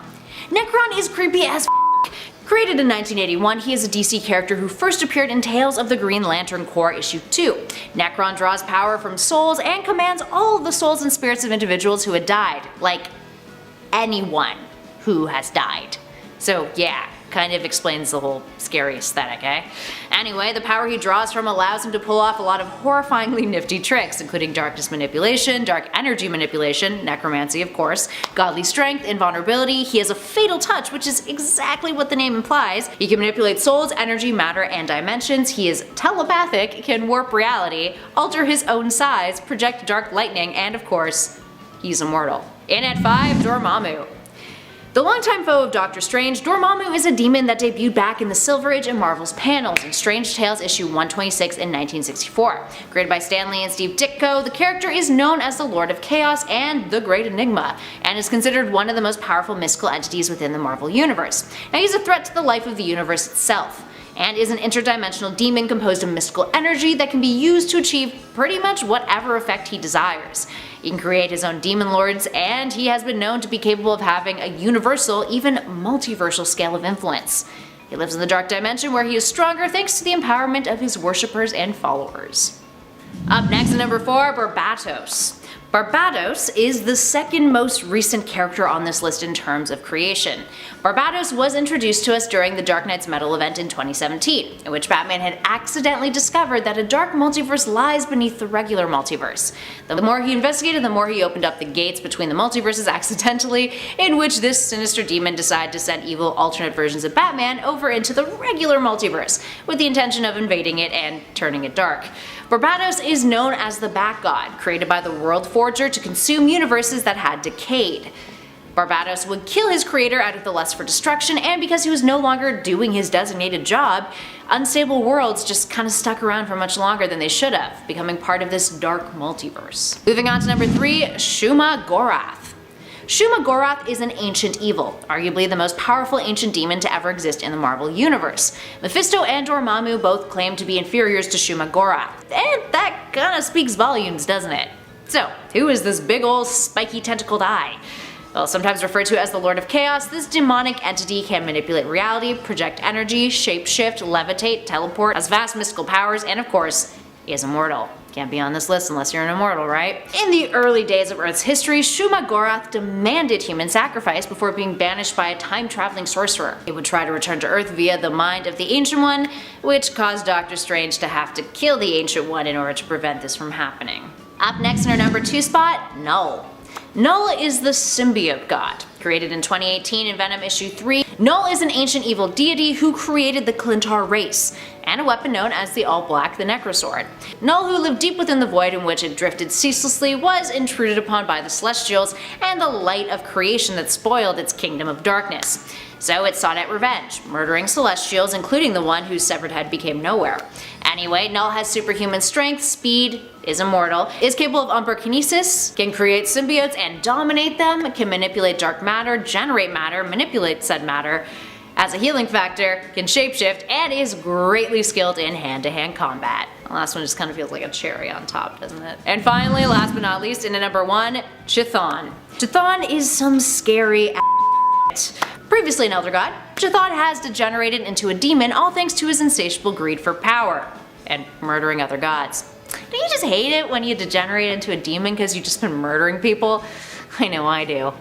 Necron is creepy as f***. Created in 1981, he is a DC character who first appeared in Tales of the Green Lantern Corps issue 2. Necron draws power from souls and commands all of the souls and spirits of individuals who had died. Like, anyone who has died. So yeah, kind of explains the whole scary aesthetic, eh? Anyway, the power he draws from allows him to pull off a lot of horrifyingly nifty tricks, including darkness manipulation, dark energy manipulation, necromancy of course, godly strength, invulnerability. He has a fatal touch, which is exactly what the name implies. He can manipulate souls, energy, matter, and dimensions. He is telepathic, can warp reality, alter his own size, project dark lightning, and of course, he's immortal. In at 5, Dormammu. The longtime foe of Doctor Strange, Dormammu is a demon that debuted back in the Silver Age in Marvel's panels in Strange Tales issue 126 in 1964. Created by Stan Lee and Steve Ditko, the character is known as the Lord of Chaos and the Great Enigma, and is considered one of the most powerful mystical entities within the Marvel Universe. Now, he's a threat to the life of the universe itself, and is an interdimensional demon composed of mystical energy that can be used to achieve pretty much whatever effect he desires. He can create his own demon lords, and he has been known to be capable of having a universal, even multiversal scale of influence. He lives in the dark dimension where he is stronger thanks to the empowerment of his worshippers and followers. Up next at number 4, Barbatos. Barbatos is the second most recent character on this list in terms of creation. Barbatos was introduced to us during the Dark Knight's Metal event in 2017, in which Batman had accidentally discovered that a dark multiverse lies beneath the regular multiverse. The more he investigated, the more he opened up the gates between the multiverses accidentally, in which this sinister demon decided to send evil alternate versions of Batman over into the regular multiverse, with the intention of invading it and turning it dark. Barbatos is known as the Bat God, created by the World Forger to consume universes that had decayed. Barbatos would kill his creator out of the lust for destruction, and because he was no longer doing his designated job, unstable worlds just kinda stuck around for much longer than they should have, becoming part of this dark multiverse. Moving on to number 3, Shuma Gorath. Shuma Gorath is an ancient evil, arguably the most powerful ancient demon to ever exist in the Marvel Universe. Mephisto and Dormammu both claim to be inferiors to Shuma Gorath, and that kinda speaks volumes, doesn't it? So, who is this big ol' spiky tentacled eye? Well, sometimes referred to as the Lord of Chaos, this demonic entity can manipulate reality, project energy, shapeshift, levitate, teleport, has vast mystical powers, and of course, is immortal. Can't be on this list unless you're an immortal, right? In the early days of Earth's history, Shuma-Gorath demanded human sacrifice before being banished by a time-traveling sorcerer. He would try to return to Earth via the mind of the Ancient One, which caused Doctor Strange to have to kill the Ancient One in order to prevent this from happening. Up next in our number 2 spot, Null. Null is the symbiote god. Created in 2018 in Venom issue 3, Null is an ancient evil deity who created the Clintar race, and a weapon known as the All-Black, the Necrosword. Null, who lived deep within the void in which it drifted ceaselessly, was intruded upon by the Celestials and the light of creation that spoiled its kingdom of darkness. So it sought out revenge, murdering Celestials, including the one whose severed head became nowhere. Anyway, Null has superhuman strength, speed, is immortal, is capable of umberkinesis, can create symbiotes and dominate them, can manipulate dark matter, generate matter, manipulate said matter, has a healing factor, can shapeshift, and is greatly skilled in hand-to-hand combat. The last one just kind of feels like a cherry on top, doesn't it? And finally, last but not least, in at number 1, Chthon. Chthon is some scary Previously an elder god, Chthon has degenerated into a demon, all thanks to his insatiable greed for power and murdering other gods. Don't you just hate it when you degenerate into a demon because you've just been murdering people? I know I do.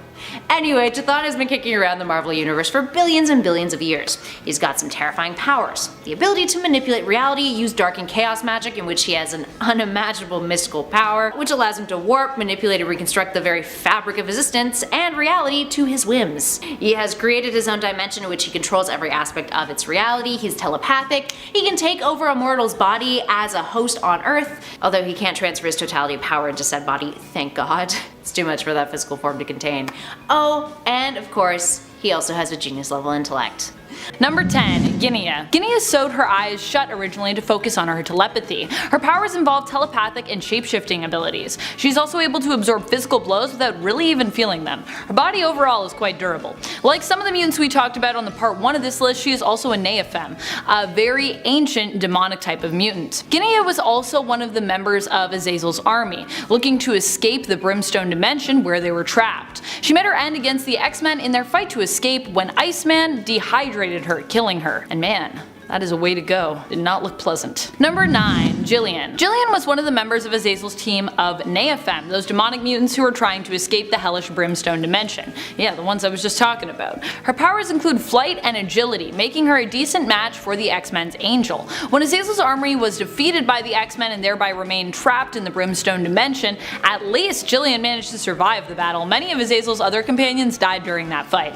Anyway, Chthon has been kicking around the Marvel Universe for billions and billions of years. He's got some terrifying powers. The ability to manipulate reality, use dark and chaos magic, in which he has an unimaginable mystical power, which allows him to warp, manipulate, and reconstruct the very fabric of existence and reality to his whims. He has created his own dimension in which he controls every aspect of its reality. He's telepathic. He can take over a mortal's body as a host on Earth, although he can't transfer his totality of power into said body, thank God. It's too much for that physical form to contain. Oh, and of course, he also has a genius level intellect. Number 10, Ginea. Ginea sewed her eyes shut originally to focus on her telepathy. Her powers involve telepathic and shapeshifting abilities. She's also able to absorb physical blows without really even feeling them. Her body overall is quite durable. Like some of the mutants we talked about on the part 1 of this list, she is also a Neophem, a very ancient demonic type of mutant. Ginea was also one of the members of Azazel's army, looking to escape the Brimstone dimension where they were trapped. She met her end against the X-Men in their fight to escape when Iceman dehydrated her, killing her. And man, that is a way to go. Did not look pleasant. Number 9, Jillian. Jillian was one of the members of Azazel's team of Neophem, those demonic mutants who were trying to escape the hellish Brimstone dimension. Yeah, the ones I was just talking about. Her powers include flight and agility, making her a decent match for the X-Men's Angel. When Azazel's army was defeated by the X-Men and thereby remained trapped in the Brimstone dimension, at least Jillian managed to survive the battle. Many of Azazel's other companions died during that fight.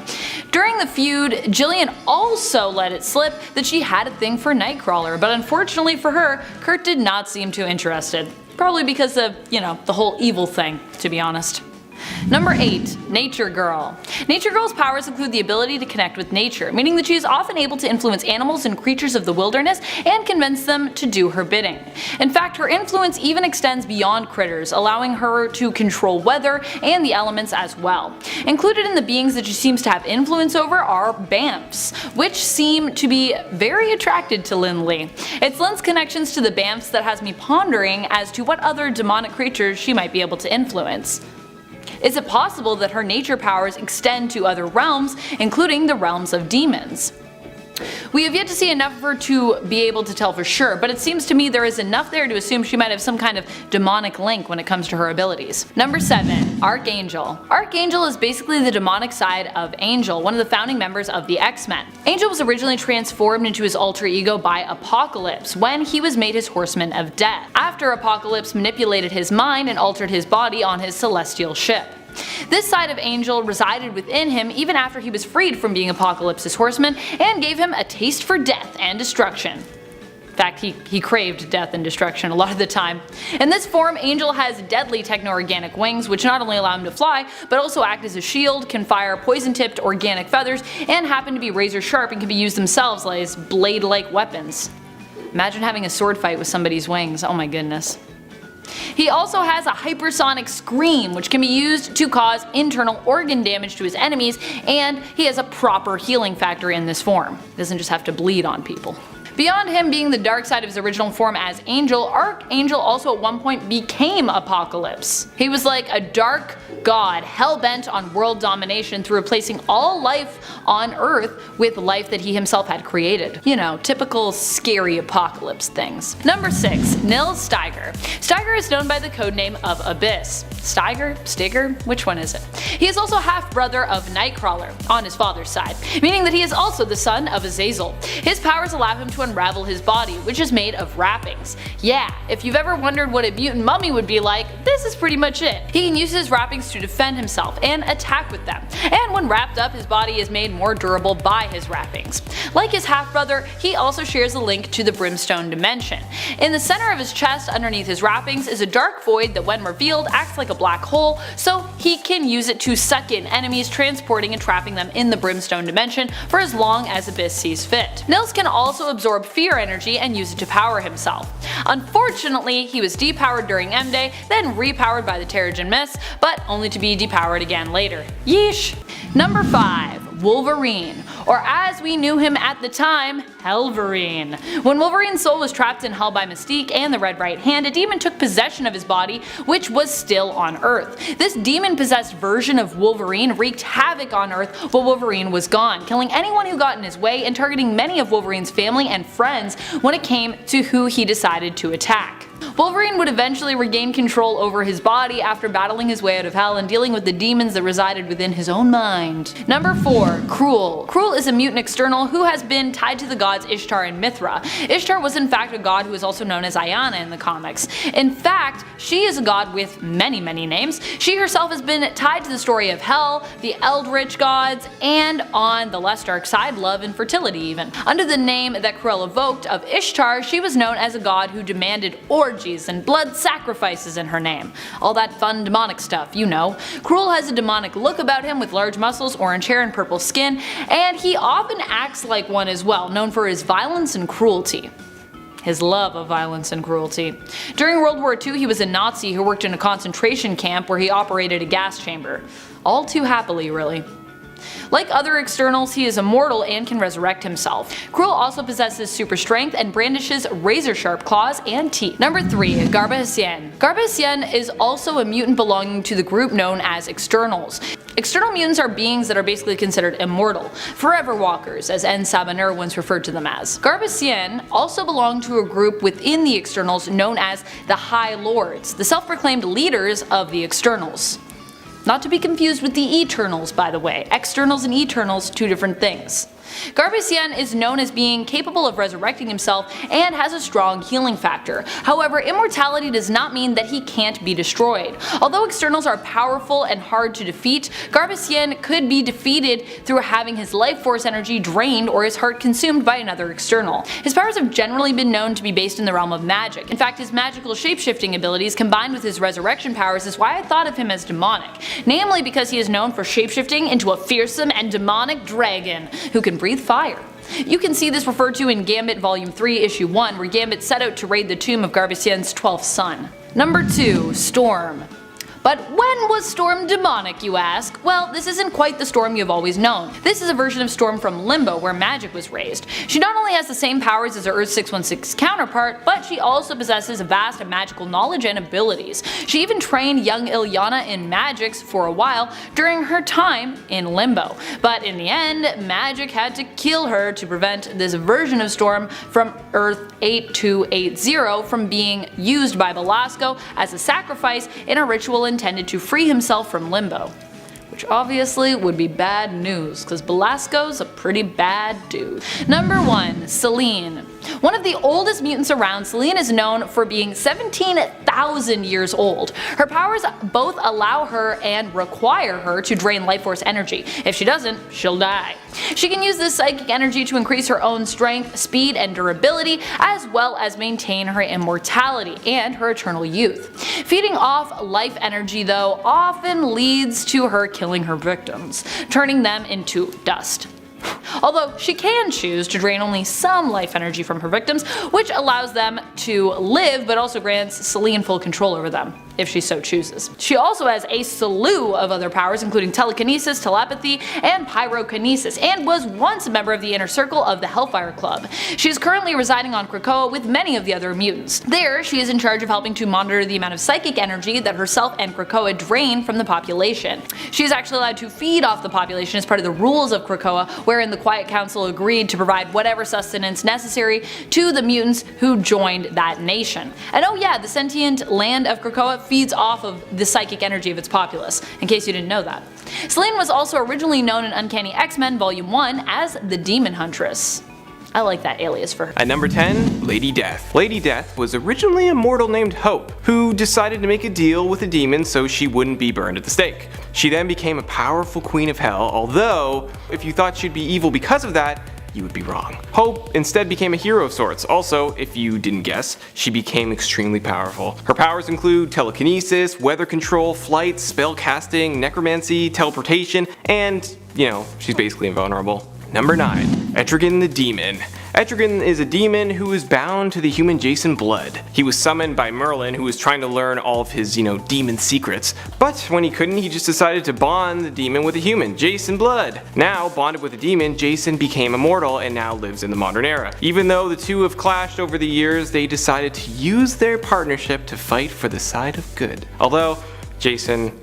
During the feud, Jillian also let it slip that she had a thing for Nightcrawler, but unfortunately for her, Kurt did not seem too interested. Probably because of, the whole evil thing, to be honest. Number 8, Nature Girl. Nature Girl's powers include the ability to connect with nature, meaning that she is often able to influence animals and creatures of the wilderness and convince them to do her bidding. In fact, her influence even extends beyond critters, allowing her to control weather and the elements as well. Included in the beings that she seems to have influence over are Bamfs, which seem to be very attracted to Lin Lee. It's Lin's connections to the Bamfs that has me pondering as to what other demonic creatures she might be able to influence. Is it possible that her nature powers extend to other realms, including the realms of demons? We have yet to see enough of her to be able to tell for sure, but it seems to me there is enough there to assume she might have some kind of demonic link when it comes to her abilities. Number 7, Archangel. Archangel is basically the demonic side of Angel, one of the founding members of the X-Men. Angel was originally transformed into his alter ego by Apocalypse when he was made his Horseman of Death, after Apocalypse manipulated his mind and altered his body on his celestial ship. This side of Angel resided within him even after he was freed from being Apocalypse's horseman and gave him a taste for death and destruction. In fact, he craved death and destruction a lot of the time. In this form, Angel has deadly techno-organic wings which not only allow him to fly, but also act as a shield, can fire poison-tipped organic feathers, and happen to be razor sharp and can be used themselves as blade-like weapons. Imagine having a sword fight with somebody's wings, oh my goodness. He also has a hypersonic scream, which can be used to cause internal organ damage to his enemies, and he has a proper healing factor in this form. He doesn't just have to bleed on people. Beyond him being the dark side of his original form as Angel, Archangel also at one point became Apocalypse. He was like a dark god hell-bent on world domination through replacing all life on Earth with life that he himself had created. You know, typical scary apocalypse things. Number 6. Nils Steiger. Steiger is known by the codename of Abyss. Steiger? Stiger? Which one is it? He is also half-brother of Nightcrawler, on his father's side, meaning that he is also the son of Azazel. His powers allow him to unravel his body, which is made of wrappings. Yeah, if you've ever wondered what a mutant mummy would be like, this is pretty much it. He can use his wrappings to defend himself and attack with them, and when wrapped up, his body is made more durable by his wrappings. Like his half-brother, he also shares a link to the Brimstone dimension. In the center of his chest, underneath his wrappings, is a dark void that when revealed acts like a black hole, so he can use it to suck in enemies, transporting and trapping them in the Brimstone dimension for as long as Abyss sees fit. Nils can also absorb fear energy and use it to power himself. Unfortunately, he was depowered during M-Day, then repowered by the Terrigen Mist, but only to be depowered again later. Yeesh! Number 5. Wolverine, or as we knew him at the time, Hellverine. When Wolverine's soul was trapped in Hell by Mystique and the Red Right Hand, a demon took possession of his body, which was still on Earth. This demon-possessed version of Wolverine wreaked havoc on Earth while Wolverine was gone, killing anyone who got in his way and targeting many of Wolverine's family and friends when it came to who he decided to attack. Wolverine would eventually regain control over his body after battling his way out of hell and dealing with the demons that resided within his own mind. Number 4. Cruel. Cruel is a mutant external who has been tied to the gods Ishtar and Mithra. Ishtar was in fact a god who is also known as Ayana in the comics. In fact, she is a god with many names. She herself has been tied to the story of hell, the Eldritch gods, and on the less dark side, love and fertility even. Under the name that Cruel evoked of Ishtar, she was known as a god who demanded orgies and blood sacrifices in her name. All that fun demonic stuff, you know. Cruel has a demonic look about him with large muscles, orange hair, and purple skin, and he often acts like one as well, known for his violence and cruelty. His love of violence and cruelty. During World War II, he was a Nazi who worked in a concentration camp where he operated a gas chamber. All too happily, really. Like other externals, he is immortal and can resurrect himself. Cruel also possesses super strength and brandishes razor-sharp claws and teeth. Number 3. Garba-Hsien. Garba-Hsien is also a mutant belonging to the group known as Externals. External mutants are beings that are basically considered immortal, forever walkers, as N. Sabanur once referred to them as. Garba-Hsien also belonged to a group within the Externals known as the High Lords, the self-proclaimed leaders of the Externals. Not to be confused with the Eternals, by the way. Externals and Eternals, two different things. Garba-Hsien is known as being capable of resurrecting himself and has a strong healing factor. However, immortality does not mean that he can't be destroyed. Although Externals are powerful and hard to defeat, Garba-Hsien could be defeated through having his life force energy drained or his heart consumed by another External. His powers have generally been known to be based in the realm of magic. In fact, his magical shapeshifting abilities combined with his resurrection powers is why I thought of him as demonic, namely because he is known for shapeshifting into a fearsome and demonic dragon who can breathe fire. You can see this referred to in Gambit Volume 3 Issue 1, where Gambit set out to raid the tomb of Garba-Hsien's 12th son. Number 2. Storm. But when was Storm demonic, you ask? Well, this isn't quite the Storm you've always known. This is a version of Storm from Limbo, where magic was raised. She not only has the same powers as her Earth 616 counterpart, but she also possesses a vast magical knowledge and abilities. She even trained young Ilyana in magics for a while during her time in Limbo. But in the end, magic had to kill her to prevent this version of Storm from Earth 8280 from being used by Belasco as a sacrifice in a ritual intended to free himself from Limbo. Which obviously would be bad news, because Belasco's a pretty bad dude. Number 1. Selene. One of the oldest mutants around, Selene is known for being 17,000 years old. Her powers both allow her and require her to drain life force energy. If she doesn't, she'll die. She can use this psychic energy to increase her own strength, speed, and durability, as well as maintain her immortality and her eternal youth. Feeding off life energy, though, often leads to her killing her victims, turning them into dust. Although she can choose to drain only some life energy from her victims, which allows them to live but also grants Selene full control over them. if she so chooses. She also has a slew of other powers, including telekinesis, telepathy, and pyrokinesis, and was once a member of the inner circle of the Hellfire Club. She is currently residing on Krakoa with many of the other mutants. There, she is in charge of helping to monitor the amount of psychic energy that herself and Krakoa drain from the population. She is actually allowed to feed off the population as part of the rules of Krakoa, wherein the Quiet Council agreed to provide whatever sustenance necessary to the mutants who joined that nation. And oh yeah, the sentient land of Krakoa feeds off of the psychic energy of its populace, in case you didn't know that. Selene was also originally known in Uncanny X-Men Volume 1 as the Demon Huntress. I like that alias for her. At number 10, Lady Death. Lady Death was originally a mortal named Hope, who decided to make a deal with a demon so she wouldn't be burned at the stake. She then became a powerful queen of hell, although if you thought she'd be evil because of that, you would be wrong. Hope instead became a hero of sorts. Also, if you didn't guess, she became extremely powerful. Her powers include telekinesis, weather control, flight, spell casting, necromancy, teleportation, and, she's basically invulnerable. Number 9. Etrigan the Demon. Etrigan is a demon who is bound to the human Jason Blood. He was summoned by Merlin, who was trying to learn all of his, demon secrets. But when he couldn't, he just decided to bond the demon with a human, Jason Blood. Now, bonded with a demon, Jason became immortal and now lives in the modern era. Even though the two have clashed over the years, they decided to use their partnership to fight for the side of good. Although, Jason,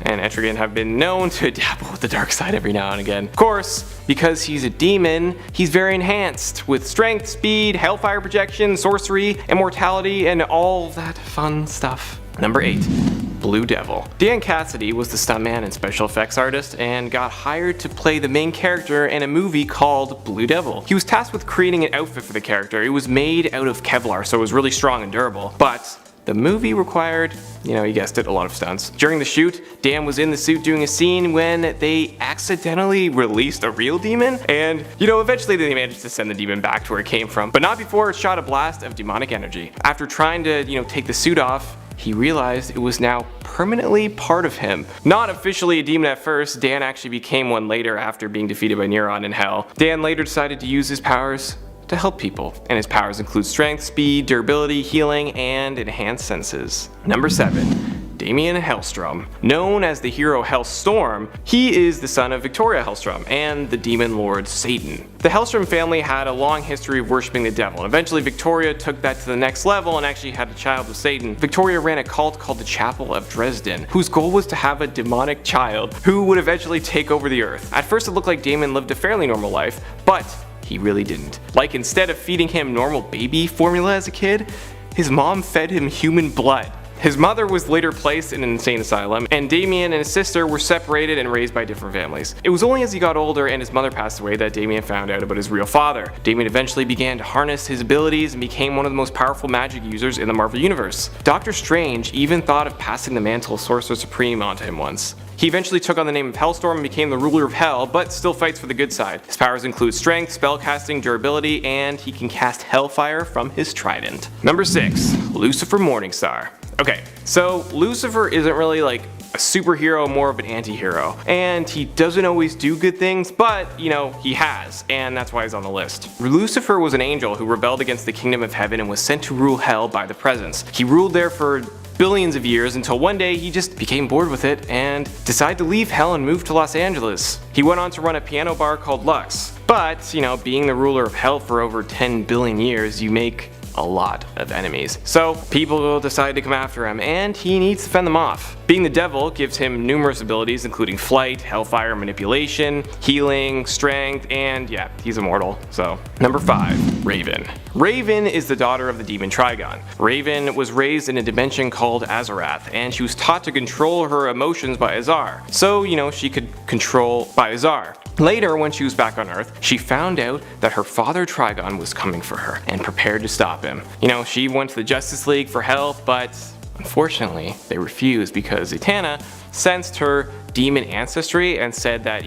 and Etrigan have been known to dabble with the dark side every now and again. Of course, because he's a demon, he's very enhanced with strength, speed, hellfire projection, sorcery, immortality, and all that fun stuff. Number 8. Blue Devil. Dan Cassidy was the stuntman and special effects artist and got hired to play the main character in a movie called Blue Devil. He was tasked with creating an outfit for the character. It was made out of Kevlar, so it was really strong and durable, but the movie required, you guessed it, a lot of stunts. During the shoot, Dan was in the suit doing a scene when they accidentally released a real demon, and, eventually they managed to send the demon back to where it came from, but not before it shot a blast of demonic energy. After trying to, take the suit off, he realized it was now permanently part of him. Not officially a demon at first, Dan actually became one later after being defeated by Neuron in Hell. Dan later decided to use his powers to help people, and his powers include strength, speed, durability, healing, and enhanced senses. Number 7. Damien Hellstrom. Known as the hero Hellstorm, he is the son of Victoria Hellstrom and the demon lord Satan. The Hellstrom family had a long history of worshipping the devil, and eventually Victoria took that to the next level and actually had a child with Satan. Victoria ran a cult called the Chapel of Dresden, whose goal was to have a demonic child who would eventually take over the earth. At first it looked like Damien lived a fairly normal life, but he really didn't. Like, instead of feeding him normal baby formula as a kid, his mom fed him human blood. His mother was later placed in an insane asylum, and Damien and his sister were separated and raised by different families. It was only as he got older and his mother passed away that Damien found out about his real father. Damien eventually began to harness his abilities and became one of the most powerful magic users in the Marvel Universe. Doctor Strange even thought of passing the mantle of Sorcerer Supreme onto him once. He eventually took on the name of Hellstorm and became the ruler of Hell, but still fights for the good side. His powers include strength, spellcasting, durability, and he can cast Hellfire from his trident. Number 6. Lucifer Morningstar. Okay, so Lucifer isn't really like a superhero, more of an anti-hero. And he doesn't always do good things, but, he has, and that's why he's on the list. Lucifer was an angel who rebelled against the kingdom of heaven and was sent to rule hell by the presence. He ruled there for billions of years until one day he just became bored with it and decided to leave hell and move to Los Angeles. He went on to run a piano bar called Lux. But, being the ruler of hell for over 10 billion years, you make a lot of enemies. So people will decide to come after him, and he needs to fend them off. Being the devil gives him numerous abilities including flight, hellfire, manipulation, healing, strength, and yeah, he's immortal. So number 5, Raven. Raven is the daughter of the demon Trigon. Raven was raised in a dimension called Azarath, and she was taught to control her emotions by Azar. So, she could control by Azar. Later, when she was back on Earth, she found out that her father Trigon was coming for her and prepared to stop him. She went to the Justice League for help, but unfortunately, they refused because Zatanna sensed her demon ancestry and said that,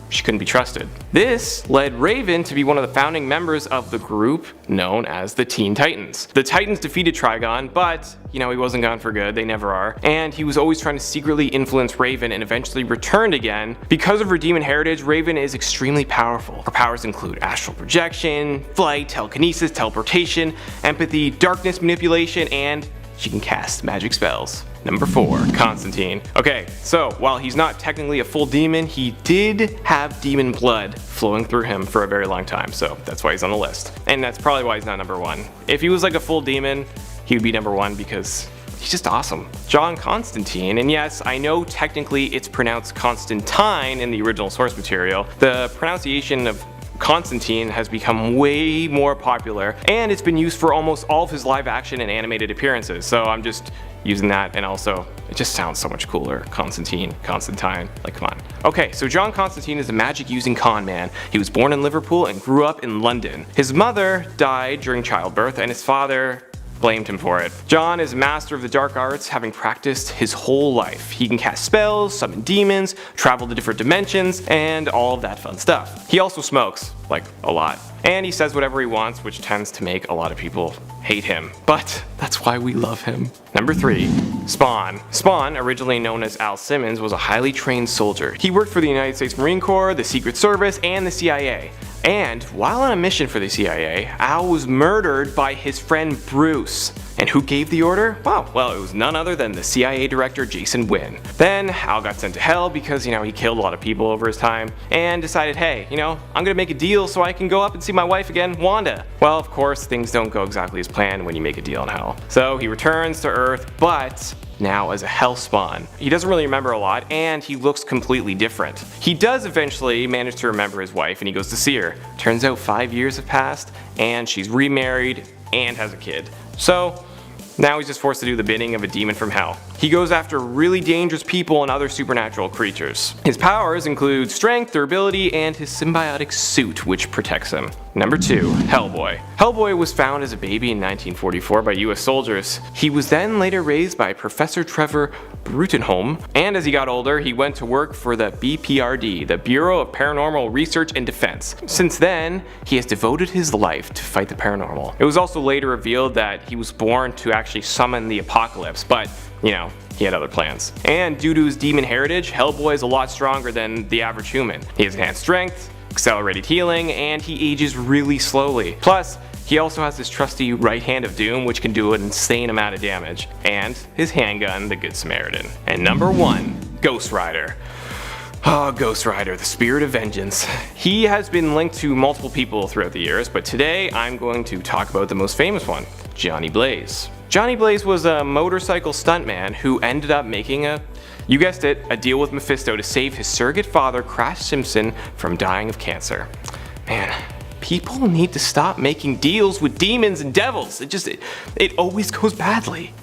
she couldn't be trusted. This led Raven to be one of the founding members of the group known as the Teen Titans. The Titans defeated Trigon, but he wasn't gone for good, they never are, and he was always trying to secretly influence Raven and eventually returned again. Because of her demon heritage, Raven is extremely powerful. Her powers include astral projection, flight, telekinesis, teleportation, empathy, darkness manipulation, and she can cast magic spells. Number 4, Constantine. Okay, so while he's not technically a full demon, he did have demon blood flowing through him for a very long time, so that's why he's on the list. And that's probably why he's not number 1. If he was like a full demon, he would be number 1 because he's just awesome. John Constantine, and yes, I know technically it's pronounced Constantine in the original source material. The pronunciation of Constantine has become way more popular, and it's been used for almost all of his live action and animated appearances, so I'm just using that, and also it just sounds so much cooler. Constantine, Constantine, like come on. Okay, so John Constantine is a magic using con man. He was born in Liverpool and grew up in London. His mother died during childbirth, and his father blamed him for it. John is a master of the dark arts, having practiced his whole life. He can cast spells, summon demons, travel to different dimensions, and all of that fun stuff. He also smokes, like a lot. And he says whatever he wants, which tends to make a lot of people hate him. But that's why we love him. Number 3, Spawn. Spawn, originally known as Al Simmons, was a highly trained soldier. He worked for the United States Marine Corps, the Secret Service, and the CIA. And while on a mission for the CIA, Al was murdered by his friend Bruce. And who gave the order? Well, it was none other than the CIA director Jason Wynn. Then Al got sent to hell because, he killed a lot of people over his time, and decided, hey, I'm gonna make a deal so I can go up and see my wife again, Wanda. Well, of course, things don't go exactly as planned when you make a deal in hell. So he returns to Earth, but now as a hell spawn. He doesn't really remember a lot, and he looks completely different. He does eventually manage to remember his wife, and he goes to see her. Turns out 5 years have passed, and she's remarried and has a kid. So now he's just forced to do the bidding of a demon from hell. He goes after really dangerous people and other supernatural creatures. His powers include strength, durability, and his symbiotic suit, which protects him. Number 2, Hellboy. Hellboy was found as a baby in 1944 by US soldiers. He was then later raised by Professor Trevor Brutenholm, and as he got older, he went to work for the BPRD, the Bureau of Paranormal Research and Defense. Since then, he has devoted his life to fight the paranormal. It was also later revealed that he was born to actually summon the apocalypse, but he had other plans. And due to his demon heritage, Hellboy is a lot stronger than the average human. He has enhanced strength, accelerated healing, and he ages really slowly. Plus, he also has his trusty right hand of doom, which can do an insane amount of damage, and his handgun, the Good Samaritan. And number 1, Ghost Rider. Oh, Ghost Rider, the spirit of vengeance. He has been linked to multiple people throughout the years, but today I'm going to talk about the most famous one, Johnny Blaze. Johnny Blaze was a motorcycle stuntman who ended up making you guessed it, a deal with Mephisto to save his surrogate father, Crash Simpson, from dying of cancer. Man, people need to stop making deals with demons and devils. It always goes badly.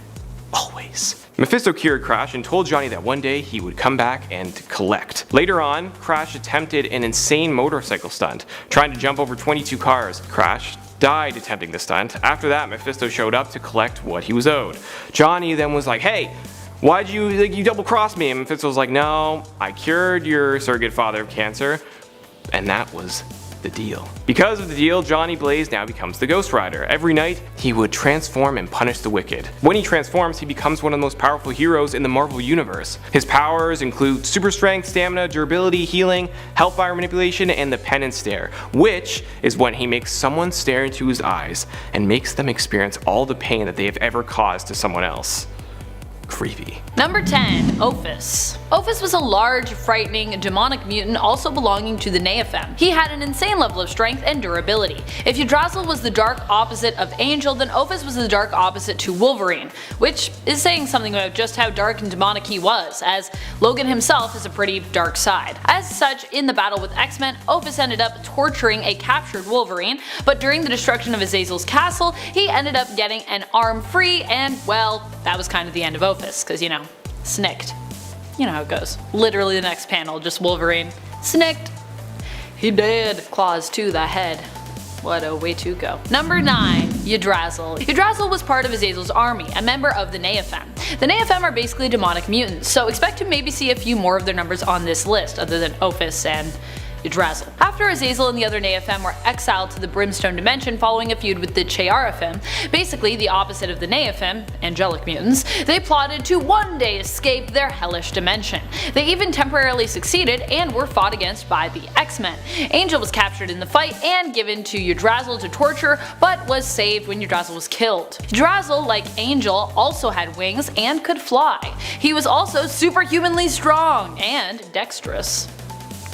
Always. Mephisto cured Crash and told Johnny that one day he would come back and collect. Later on, Crash attempted an insane motorcycle stunt, trying to jump over 22 cars. Crash died attempting the stunt. After that, Mephisto showed up to collect what he was owed. Johnny then was like, hey, why'd you double-cross me? And Mephisto was like, no, I cured your surrogate father of cancer, and that was the deal. Because of the deal, Johnny Blaze now becomes the Ghost Rider. Every night, he would transform and punish the wicked. When he transforms, he becomes one of the most powerful heroes in the Marvel Universe. His powers include super strength, stamina, durability, healing, hellfire manipulation, and the penance stare, which is when he makes someone stare into his eyes and makes them experience all the pain that they have ever caused to someone else. Creepy. Number 10, Ophis. Ophis was a large, frightening, demonic mutant also belonging to the Neophem. He had an insane level of strength and durability. If Yggdrasil was the dark opposite of Angel, then Ophis was the dark opposite to Wolverine, which is saying something about just how dark and demonic he was, as Logan himself is a pretty dark side. As such, in the battle with X-Men, Ophis ended up torturing a captured Wolverine, but during the destruction of Azazel's castle, he ended up getting an arm free, and well, that was kind of the end of Ophis, because snicked. You know how it goes. Literally the next panel, just Wolverine. Snicked. He dead. Claws to the head. What a way to go. Number 9, Yggdrasil. Yggdrasil was part of Azazel's army, a member of the Neophem. The Neophem are basically demonic mutants, so expect to maybe see a few more of their numbers on this list, other than Ophis and Yggdrasil. After Azazel and the other Nephim were exiled to the Brimstone Dimension following a feud with the Chearaphim, basically the opposite of the Nephim, angelic mutants, they plotted to one day escape their hellish dimension. They even temporarily succeeded and were fought against by the X-Men. Angel was captured in the fight and given to Yggdrasil to torture, but was saved when Yggdrasil was killed. Yggdrasil, like Angel, also had wings and could fly. He was also superhumanly strong and dexterous.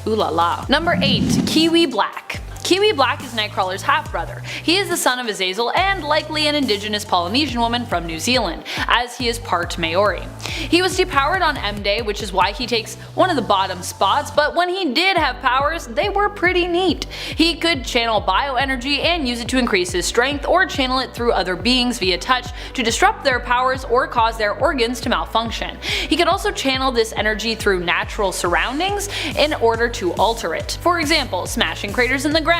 Ooh la la. Number 8. Kiwi Black. Kiwi Black is Nightcrawler's half-brother. He is the son of Azazel and likely an indigenous Polynesian woman from New Zealand, as he is part Maori. He was depowered on M-Day, which is why he takes one of the bottom spots, but when he did have powers, they were pretty neat. He could channel bioenergy and use it to increase his strength, or channel it through other beings via touch to disrupt their powers or cause their organs to malfunction. He could also channel this energy through natural surroundings in order to alter it. For example, smashing craters in the ground,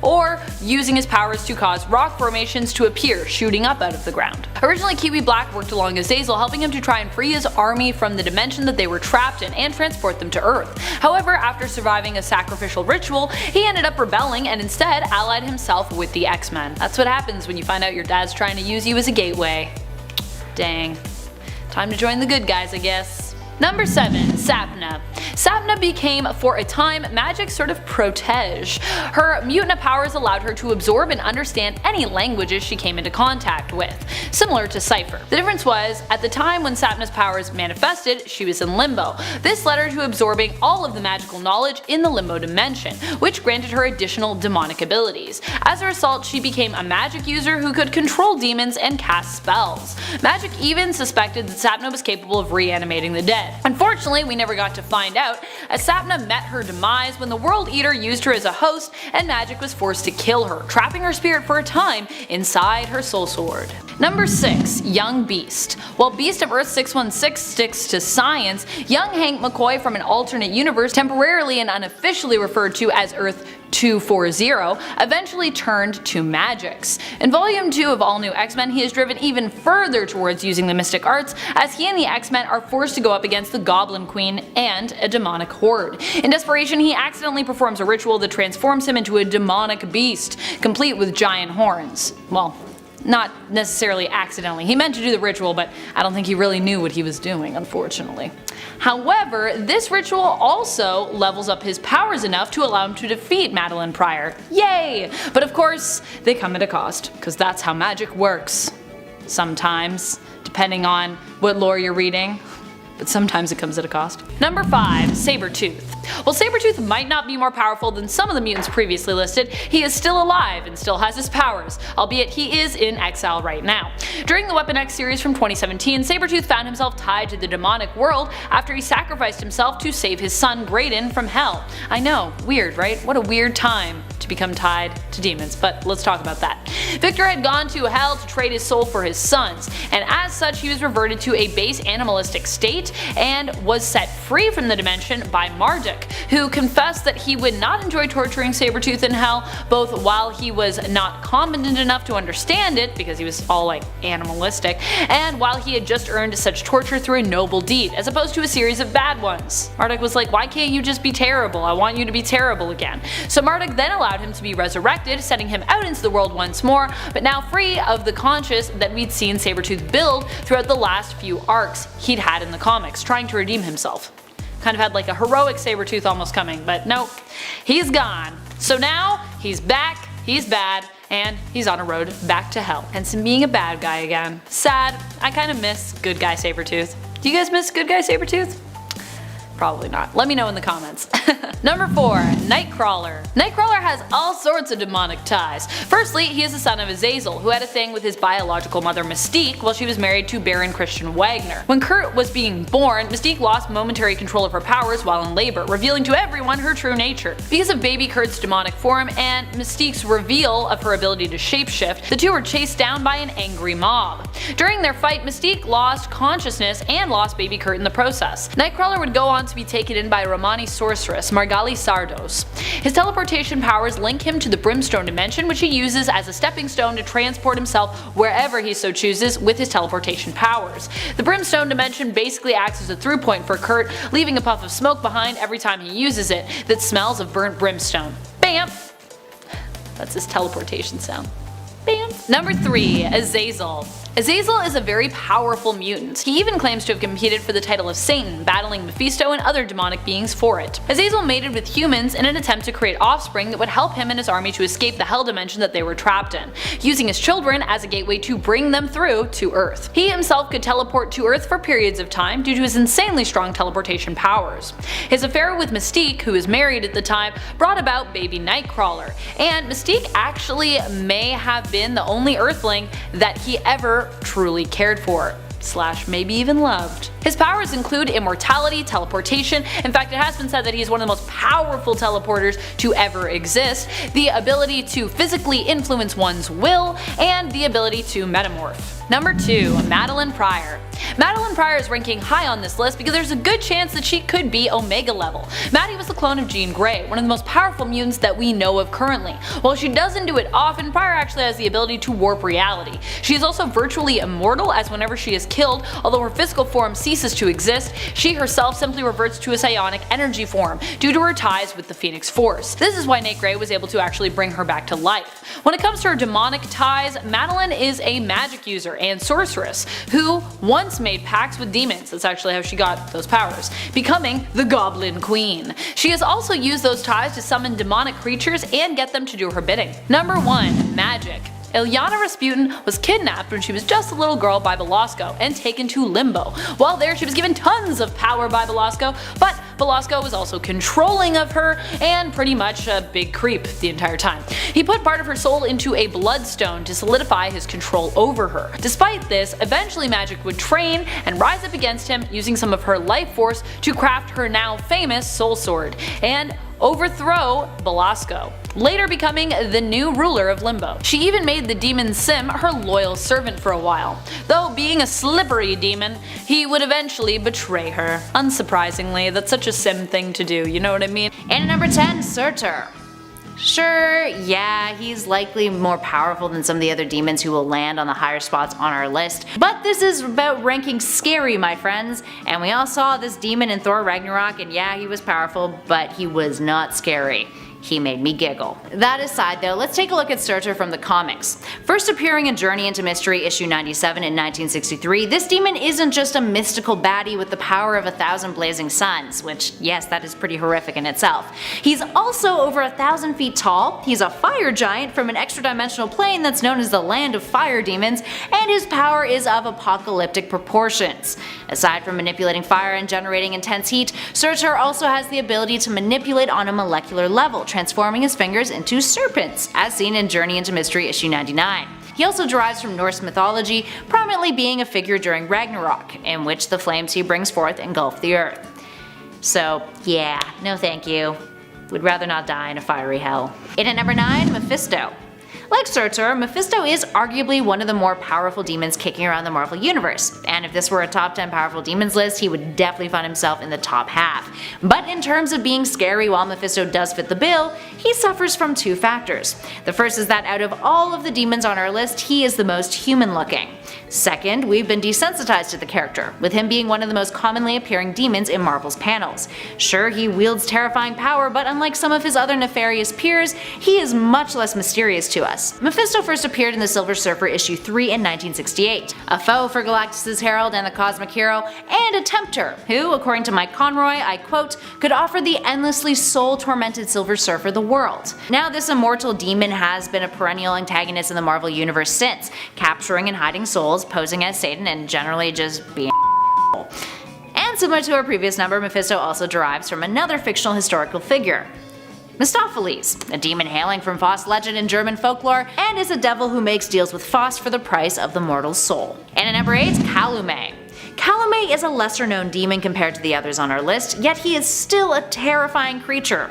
or using his powers to cause rock formations to appear shooting up out of the ground. Originally, Kiwi Black worked along Azazel, helping him to try and free his army from the dimension that they were trapped in and transport them to Earth. However, after surviving a sacrificial ritual, he ended up rebelling and instead allied himself with the X-Men. That's what happens when you find out your dad's trying to use you as a gateway. Dang. Time to join the good guys, I guess. Number 7. Sapna. Sapna became, for a time, Magic's sort of protege. Her mutant powers allowed her to absorb and understand any languages she came into contact with, similar to Cypher. The difference was, at the time when Sapna's powers manifested, she was in Limbo. This led her to absorbing all of the magical knowledge in the Limbo dimension, which granted her additional demonic abilities. As a result, she became a magic user who could control demons and cast spells. Magic even suspected that Sapna was capable of reanimating the dead. Unfortunately, we never got to find out, as Sapna met her demise when the World Eater used her as a host and Magic was forced to kill her, trapping her spirit for a time inside her soul sword. Number 6. Young Beast. While Beast of Earth 616 sticks to science, young Hank McCoy from an alternate universe, temporarily and unofficially referred to as Earth 240, eventually turned to magics. In Volume 2 of All New X-Men, he is driven even further towards using the mystic arts, as he and the X-Men are forced to go up against the Goblin Queen and a demonic horde. In desperation, he accidentally performs a ritual that transforms him into a demonic beast, complete with giant horns. Well, not necessarily accidentally. He meant to do the ritual, but I don't think he really knew what he was doing, unfortunately. However, this ritual also levels up his powers enough to allow him to defeat Madeline Pryor. Yay! But of course, they come at a cost, because that's how magic works. Sometimes, depending on what lore you're reading. But sometimes it comes at a cost. Number 5. Sabretooth. While Sabretooth might not be more powerful than some of the mutants previously listed, he is still alive and still has his powers, albeit he is in exile right now. During the Weapon X series from 2017, Sabretooth found himself tied to the demonic world after he sacrificed himself to save his son Graydon from hell. I know, weird, right? What a weird time to become tied to demons, but let's talk about that. Victor had gone to hell to trade his soul for his son's, and as such he was reverted to a base animalistic state and was set free from the dimension by Marduk, who confessed that he would not enjoy torturing Sabretooth in hell, both while he was not competent enough to understand it, because he was all like animalistic, and while he had just earned such torture through a noble deed, as opposed to a series of bad ones. Marduk was like, why can't you just be terrible? I want you to be terrible again. So Marduk then allowed him to be resurrected, setting him out into the world once more, but now free of the conscience that we'd seen Sabretooth build throughout the last few arcs he'd had in the comics, trying to redeem himself. Kind of had like a heroic Sabretooth almost coming, but nope, he's gone. So now he's back, he's bad, and he's on a road back to hell. Hence him being a bad guy again. Sad. I kind of miss good guy Sabretooth. Do you guys miss good guy Sabretooth? Probably not. Let me know in the comments. Number 4. Nightcrawler. Nightcrawler has all sorts of demonic ties. Firstly, he is the son of Azazel, who had a thing with his biological mother Mystique while she was married to Baron Christian Wagner. When Kurt was being born, Mystique lost momentary control of her powers while in labor, revealing to everyone her true nature. Because of baby Kurt's demonic form and Mystique's reveal of her ability to shapeshift, the two were chased down by an angry mob. During their fight, Mystique lost consciousness and lost baby Kurt in the process. Nightcrawler would go on on to be taken in by a Romani sorceress, Margali Sardos. His teleportation powers link him to the Brimstone dimension, which he uses as a stepping stone to transport himself wherever he so chooses with his teleportation powers. The Brimstone dimension basically acts as a through point for Kurt, leaving a puff of smoke behind every time he uses it that smells of burnt brimstone. Bam! That's his teleportation sound. Bam. Number 3. Azazel. Azazel is a very powerful mutant. He even claims to have competed for the title of Satan, battling Mephisto and other demonic beings for it. Azazel mated with humans in an attempt to create offspring that would help him and his army to escape the hell dimension that they were trapped in, using his children as a gateway to bring them through to Earth. He himself could teleport to Earth for periods of time due to his insanely strong teleportation powers. His affair with Mystique, who was married at the time, brought about baby Nightcrawler, and Mystique actually may have been the only Earthling that he ever truly cared for / maybe even loved. His powers include immortality, teleportation, in fact it has been said that he is one of the most powerful teleporters to ever exist, the ability to physically influence one's will, and the ability to metamorph. Number 2. Madeline Pryor. Madeline Pryor is ranking high on this list because there's a good chance that she could be Omega level. Maddie was the clone of Jean Grey, one of the most powerful mutants that we know of currently. While she doesn't do it often, Pryor actually has the ability to warp reality. She is also virtually immortal, as whenever she is killed, although her physical form ceases to exist, she herself simply reverts to a psionic energy form due to her ties with the Phoenix Force. This is why Nate Gray was able to actually bring her back to life. When it comes to her demonic ties, Madeline is a magic user and sorceress who once made pacts with demons. That's actually how she got those powers, becoming the Goblin Queen. She has also used those ties to summon demonic creatures and get them to do her bidding. Number 1. Magic. Ilyana Rasputin was kidnapped when she was just a little girl by Belasco and taken to Limbo. While there, she was given tons of power by Belasco, but Belasco was also controlling of her and pretty much a big creep the entire time. He put part of her soul into a bloodstone to solidify his control over her. Despite this, eventually Magic would train and rise up against him using some of her life force to craft her now famous soul sword and overthrow Belasco, later becoming the new ruler of Limbo. She even made the demon Sim her loyal servant for a while, though being a slippery demon, he would eventually betray her. Unsurprisingly, that's such a Sim thing to do, you know what I mean? And at number 10, Surtur. Sure, yeah, he's likely more powerful than some of the other demons who will land on the higher spots on our list, but this is about ranking scary, my friends, and we all saw this demon in Thor Ragnarok, and yeah, he was powerful, but he was not scary. He made me giggle. That aside though, let's take a look at Surtur from the comics. First appearing in Journey into Mystery issue 97 in 1963, this demon isn't just a mystical baddie with the power of 1,000 blazing suns, which yes, that is pretty horrific in itself. He's also over 1,000 feet tall, he's a fire giant from an extra-dimensional plane that's known as the Land of Fire Demons, and his power is of apocalyptic proportions. Aside from manipulating fire and generating intense heat, Surtur also has the ability to manipulate on a molecular level, transforming his fingers into serpents, as seen in Journey into Mystery issue 99. He also derives from Norse mythology, prominently being a figure during Ragnarok, in which the flames he brings forth engulf the earth. So yeah, no thank you. Would rather not die in a fiery hell. In at number 9, Mephisto. Like Surtur, Mephisto is arguably one of the more powerful demons kicking around the Marvel Universe, and if this were a top 10 powerful demons list, he would definitely find himself in the top half. But in terms of being scary, while Mephisto does fit the bill, he suffers from 2 factors. The first is that out of all of the demons on our list, he is the most human looking. Second, we've been desensitized to the character, with him being one of the most commonly appearing demons in Marvel's panels. Sure, he wields terrifying power, but unlike some of his other nefarious peers, he is much less mysterious to us. Mephisto first appeared in the Silver Surfer issue 3 in 1968, a foe for Galactus' Herald and the Cosmic Hero, and a tempter, who, according to Mike Conroy, I quote, could offer the endlessly soul-tormented Silver Surfer the world. Now this immortal demon has been a perennial antagonist in the Marvel Universe since, capturing and hiding souls, posing as Satan, and generally just being And similar to our previous number, Mephisto also derives from another fictional historical figure, Mephistopheles, a demon hailing from Faust legend in German folklore, and is a devil who makes deals with Faust for the price of the mortal's soul. And at number 8, Calumet. Calumet is a lesser known demon compared to the others on our list, yet he is still a terrifying creature.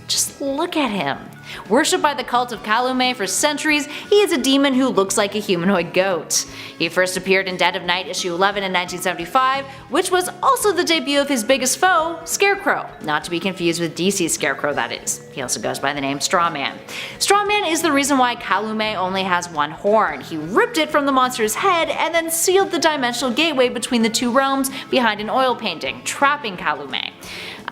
Just look at him. Worshipped by the cult of Kalume for centuries, he is a demon who looks like a humanoid goat. He first appeared in Dead of Night issue 11 in 1975, which was also the debut of his biggest foe, Scarecrow. Not to be confused with DC's Scarecrow, that is. He also goes by the name Strawman. Strawman is the reason why Kalume only has one horn. He ripped it from the monster's head and then sealed the dimensional gateway between the two realms behind an oil painting, trapping Kalume.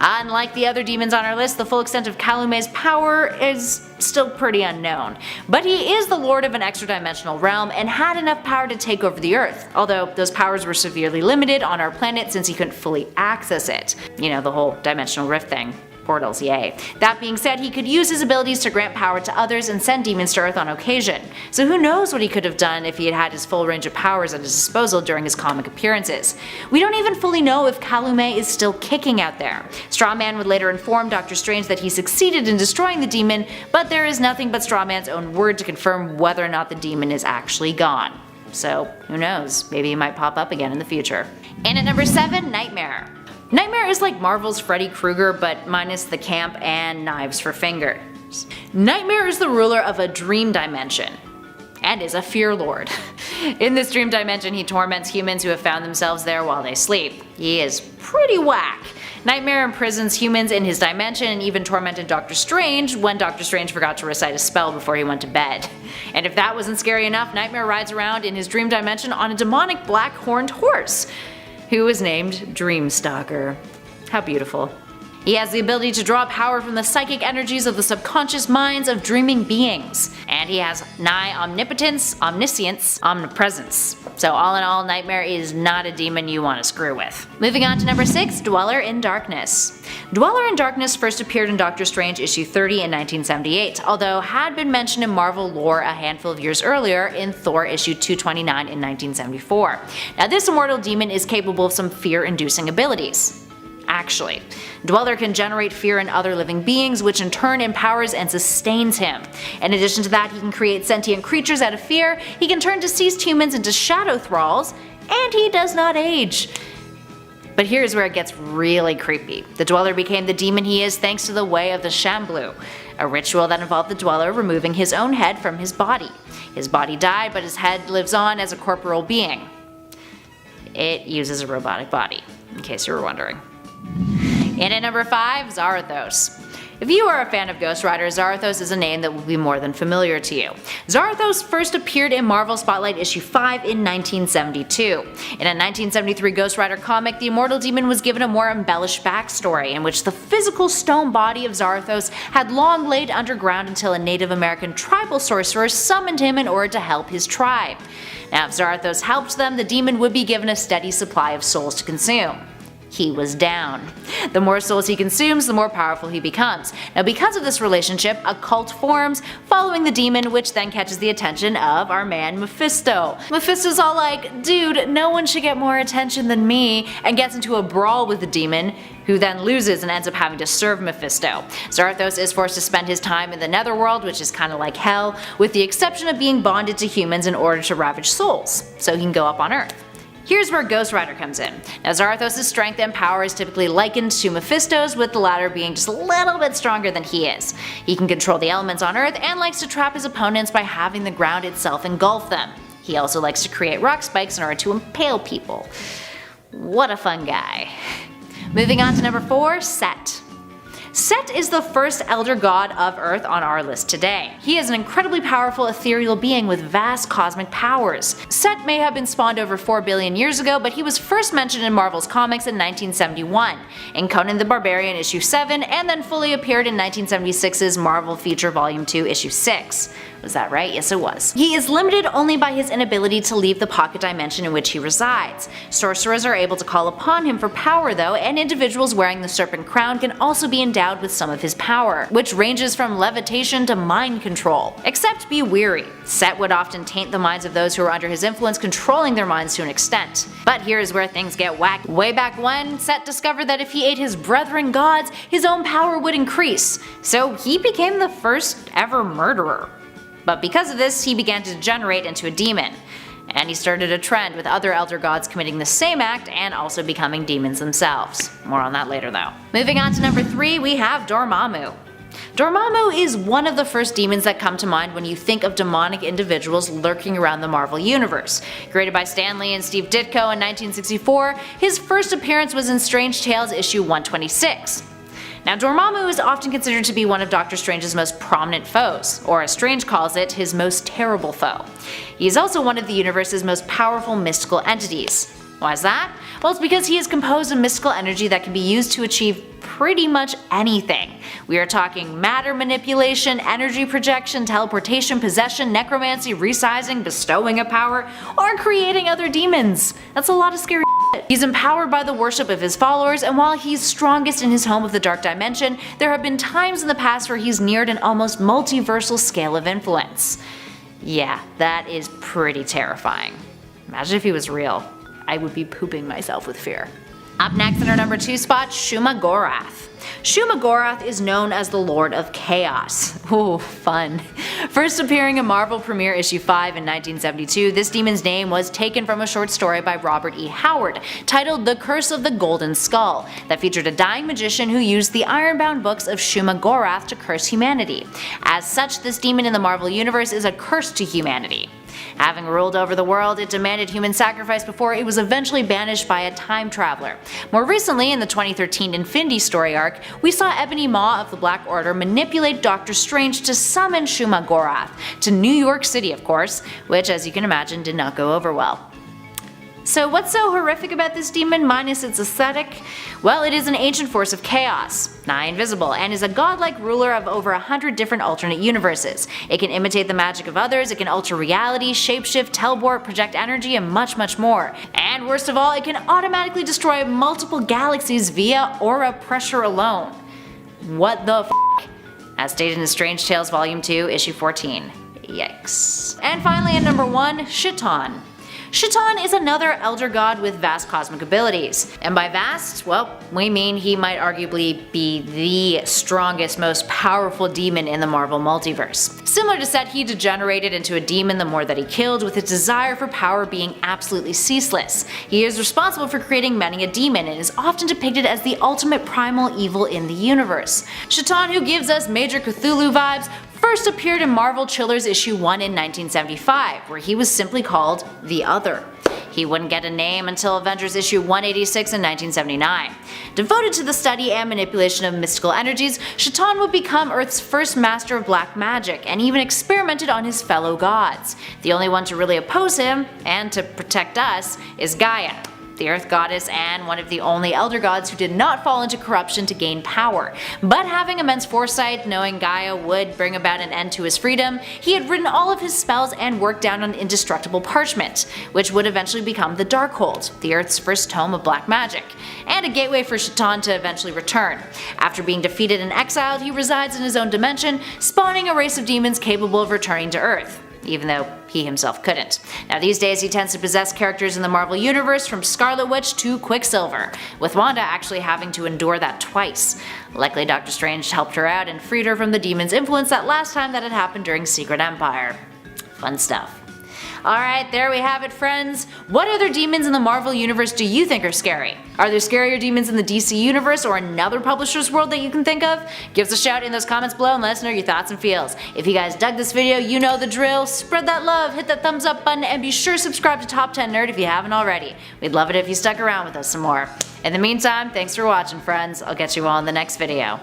Unlike the other demons on our list, the full extent of Kalume's power is still pretty unknown. But he is the lord of an extra-dimensional realm and had enough power to take over the Earth, although those powers were severely limited on our planet since he couldn't fully access it. You know, the whole dimensional rift thing. Portals, yay. That being said, he could use his abilities to grant power to others and send demons to Earth on occasion. So who knows what he could have done if he had had his full range of powers at his disposal during his comic appearances. We don't even fully know if Kalume is still kicking out there. Strawman would later inform Doctor Strange that he succeeded in destroying the demon, but there is nothing but Strawman's own word to confirm whether or not the demon is actually gone. So who knows, maybe he might pop up again in the future. And at number 7, Nightmare. Nightmare is like Marvel's Freddy Krueger, but minus the camp and knives for fingers. Nightmare is the ruler of a dream dimension, and is a fear lord. In this dream dimension, he torments humans who have found themselves there while they sleep. He is pretty whack. Nightmare imprisons humans in his dimension and even tormented Doctor Strange when Doctor Strange forgot to recite a spell before he went to bed. And if that wasn't scary enough, Nightmare rides around in his dream dimension on a demonic black horned horse, who is named Dreamstalker. How beautiful. He has the ability to draw power from the psychic energies of the subconscious minds of dreaming beings. And he has nigh omnipotence, omniscience, omnipresence. So all in all, Nightmare is not a demon you want to screw with. Moving on to number 6, Dweller in Darkness. Dweller in Darkness first appeared in Doctor Strange issue 30 in 1978, although had been mentioned in Marvel lore a handful of years earlier in Thor issue 229 in 1974. Now this immortal demon is capable of some fear-inducing abilities. Actually, Dweller can generate fear in other living beings, which in turn empowers and sustains him. In addition to that, he can create sentient creatures out of fear, he can turn deceased humans into shadow thralls, and he does not age. But here's where it gets really creepy. The Dweller became the demon he is thanks to the Way of the Shamblu, a ritual that involved the Dweller removing his own head from his body. His body died, but his head lives on as a corporeal being. It uses a robotic body, in case you were wondering. And at number 5, Zarathos. If you are a fan of Ghost Rider, Zarathos is a name that will be more than familiar to you. Zarathos first appeared in Marvel Spotlight issue 5 in 1972. In a 1973 Ghost Rider comic, the immortal demon was given a more embellished backstory in which the physical stone body of Zarathos had long laid underground until a Native American tribal sorcerer summoned him in order to help his tribe. Now if Zarathos helped them, the demon would be given a steady supply of souls to consume. He was down. The more souls he consumes, the more powerful he becomes. Now because of this relationship, a cult forms following the demon, which then catches the attention of our man Mephisto. Mephisto's all like, dude, no one should get more attention than me, and gets into a brawl with the demon, who then loses and ends up having to serve Mephisto. Zarathos is forced to spend his time in the netherworld, which is kinda like hell, with the exception of being bonded to humans in order to ravage souls, so he can go up on Earth. Here's where Ghost Rider comes in. Now Zarathos' strength and power is typically likened to Mephisto's, with the latter being just a little bit stronger than he is. He can control the elements on Earth and likes to trap his opponents by having the ground itself engulf them. He also likes to create rock spikes in order to impale people. What a fun guy. Moving on to number 4, Set. Set is the first elder god of Earth on our list today. He is an incredibly powerful ethereal being with vast cosmic powers. Set may have been spawned over 4 billion years ago, but he was first mentioned in Marvel's comics in 1971, in Conan the Barbarian issue 7, and then fully appeared in 1976's Marvel Feature Volume 2 issue 6. Was that right? Yes, it was. He is limited only by his inability to leave the pocket dimension in which he resides. Sorcerers are able to call upon him for power though, and individuals wearing the serpent crown can also be endowed with some of his power, which ranges from levitation to mind control. Except be wary. Set would often taint the minds of those who are under his influence, controlling their minds to an extent. But here is where things get whack. Way back when, Set discovered that if he ate his brethren gods, his own power would increase. So he became the first ever murderer. But because of this, he began to degenerate into a demon. And he started a trend with other elder gods committing the same act and also becoming demons themselves. More on that later though. Moving on to number 3, we have Dormammu. Dormammu is one of the first demons that come to mind when you think of demonic individuals lurking around the Marvel Universe. Created by Stan Lee and Steve Ditko in 1964, his first appearance was in Strange Tales issue 126. Now, Dormammu is often considered to be one of Doctor Strange's most prominent foes, or as Strange calls it, his most terrible foe. He is also one of the universe's most powerful mystical entities. Why is that? Well, it's because he is composed of mystical energy that can be used to achieve pretty much anything. We are talking matter manipulation, energy projection, teleportation, possession, necromancy, resizing, bestowing a power, or creating other demons. That's a lot of scary shit. He's empowered by the worship of his followers, and while he's strongest in his home of the Dark Dimension, there have been times in the past where he's neared an almost multiversal scale of influence. Yeah, that is pretty terrifying. Imagine if he was real. I would be pooping myself with fear. Up next in our number 2 spot, Shuma-Gorath. Shuma-Gorath is known as the Lord of Chaos. Ooh, fun. First appearing in Marvel Premiere issue 5 in 1972, this demon's name was taken from a short story by Robert E. Howard titled The Curse of the Golden Skull that featured a dying magician who used the ironbound books of Shuma-Gorath to curse humanity. As such, this demon in the Marvel Universe is a curse to humanity. Having ruled over the world, it demanded human sacrifice before it was eventually banished by a time traveler. More recently, in the 2013 Infinity Story arc, we saw Ebony Maw of the Black Order manipulate Doctor Strange to summon Shuma-Gorath, to New York City of course, which as you can imagine did not go over well. So what's so horrific about this demon minus its aesthetic? Well, it is an ancient force of chaos, nigh invisible, and is a godlike ruler of over 100 different alternate universes. It can imitate the magic of others, it can alter reality, shapeshift, teleport, project energy, and much, much more. And worst of all, it can automatically destroy multiple galaxies via aura pressure alone. What the f***? As stated in Strange Tales Volume 2, Issue 14. Yikes. And finally at number 1, Shaitan. Shaitan is another elder god with vast cosmic abilities. And by vast, well, we mean he might arguably be the strongest, most powerful demon in the Marvel multiverse. Similar to Set, he degenerated into a demon the more that he killed, with his desire for power being absolutely ceaseless. He is responsible for creating many a demon and is often depicted as the ultimate primal evil in the universe. Shaitan, who gives us major Cthulhu vibes, first appeared in Marvel Chillers issue 1 in 1975, where he was simply called The Other. He wouldn't get a name until Avengers issue 186 in 1979. Devoted to the study and manipulation of mystical energies, Shaitan would become Earth's first master of black magic, and even experimented on his fellow gods. The only one to really oppose him, and to protect us, is Gaia, the Earth goddess and one of the only elder gods who did not fall into corruption to gain power. But having immense foresight, knowing Gaia would bring about an end to his freedom, he had written all of his spells and worked down on indestructible parchment, which would eventually become the Darkhold, the Earth's first tome of black magic, and a gateway for Shaitan to eventually return. After being defeated and exiled, he resides in his own dimension, spawning a race of demons capable of returning to Earth, even though he himself couldn't. Now these days he tends to possess characters in the Marvel Universe from Scarlet Witch to Quicksilver, with Wanda actually having to endure that twice. Luckily Doctor Strange helped her out and freed her from the demon's influence that last time that had happened during Secret Empire. Fun stuff. Alright, there we have it friends. What other demons in the Marvel Universe do you think are scary? Are there scarier demons in the DC Universe or another publisher's world that you can think of? Give us a shout in those comments below and let us know your thoughts and feels. If you guys dug this video, you know the drill. Spread that love, hit that thumbs up button, and be sure to subscribe to Top 10 Nerd if you haven't already. We'd love it if you stuck around with us some more. In the meantime, thanks for watching friends. I'll catch you all in the next video.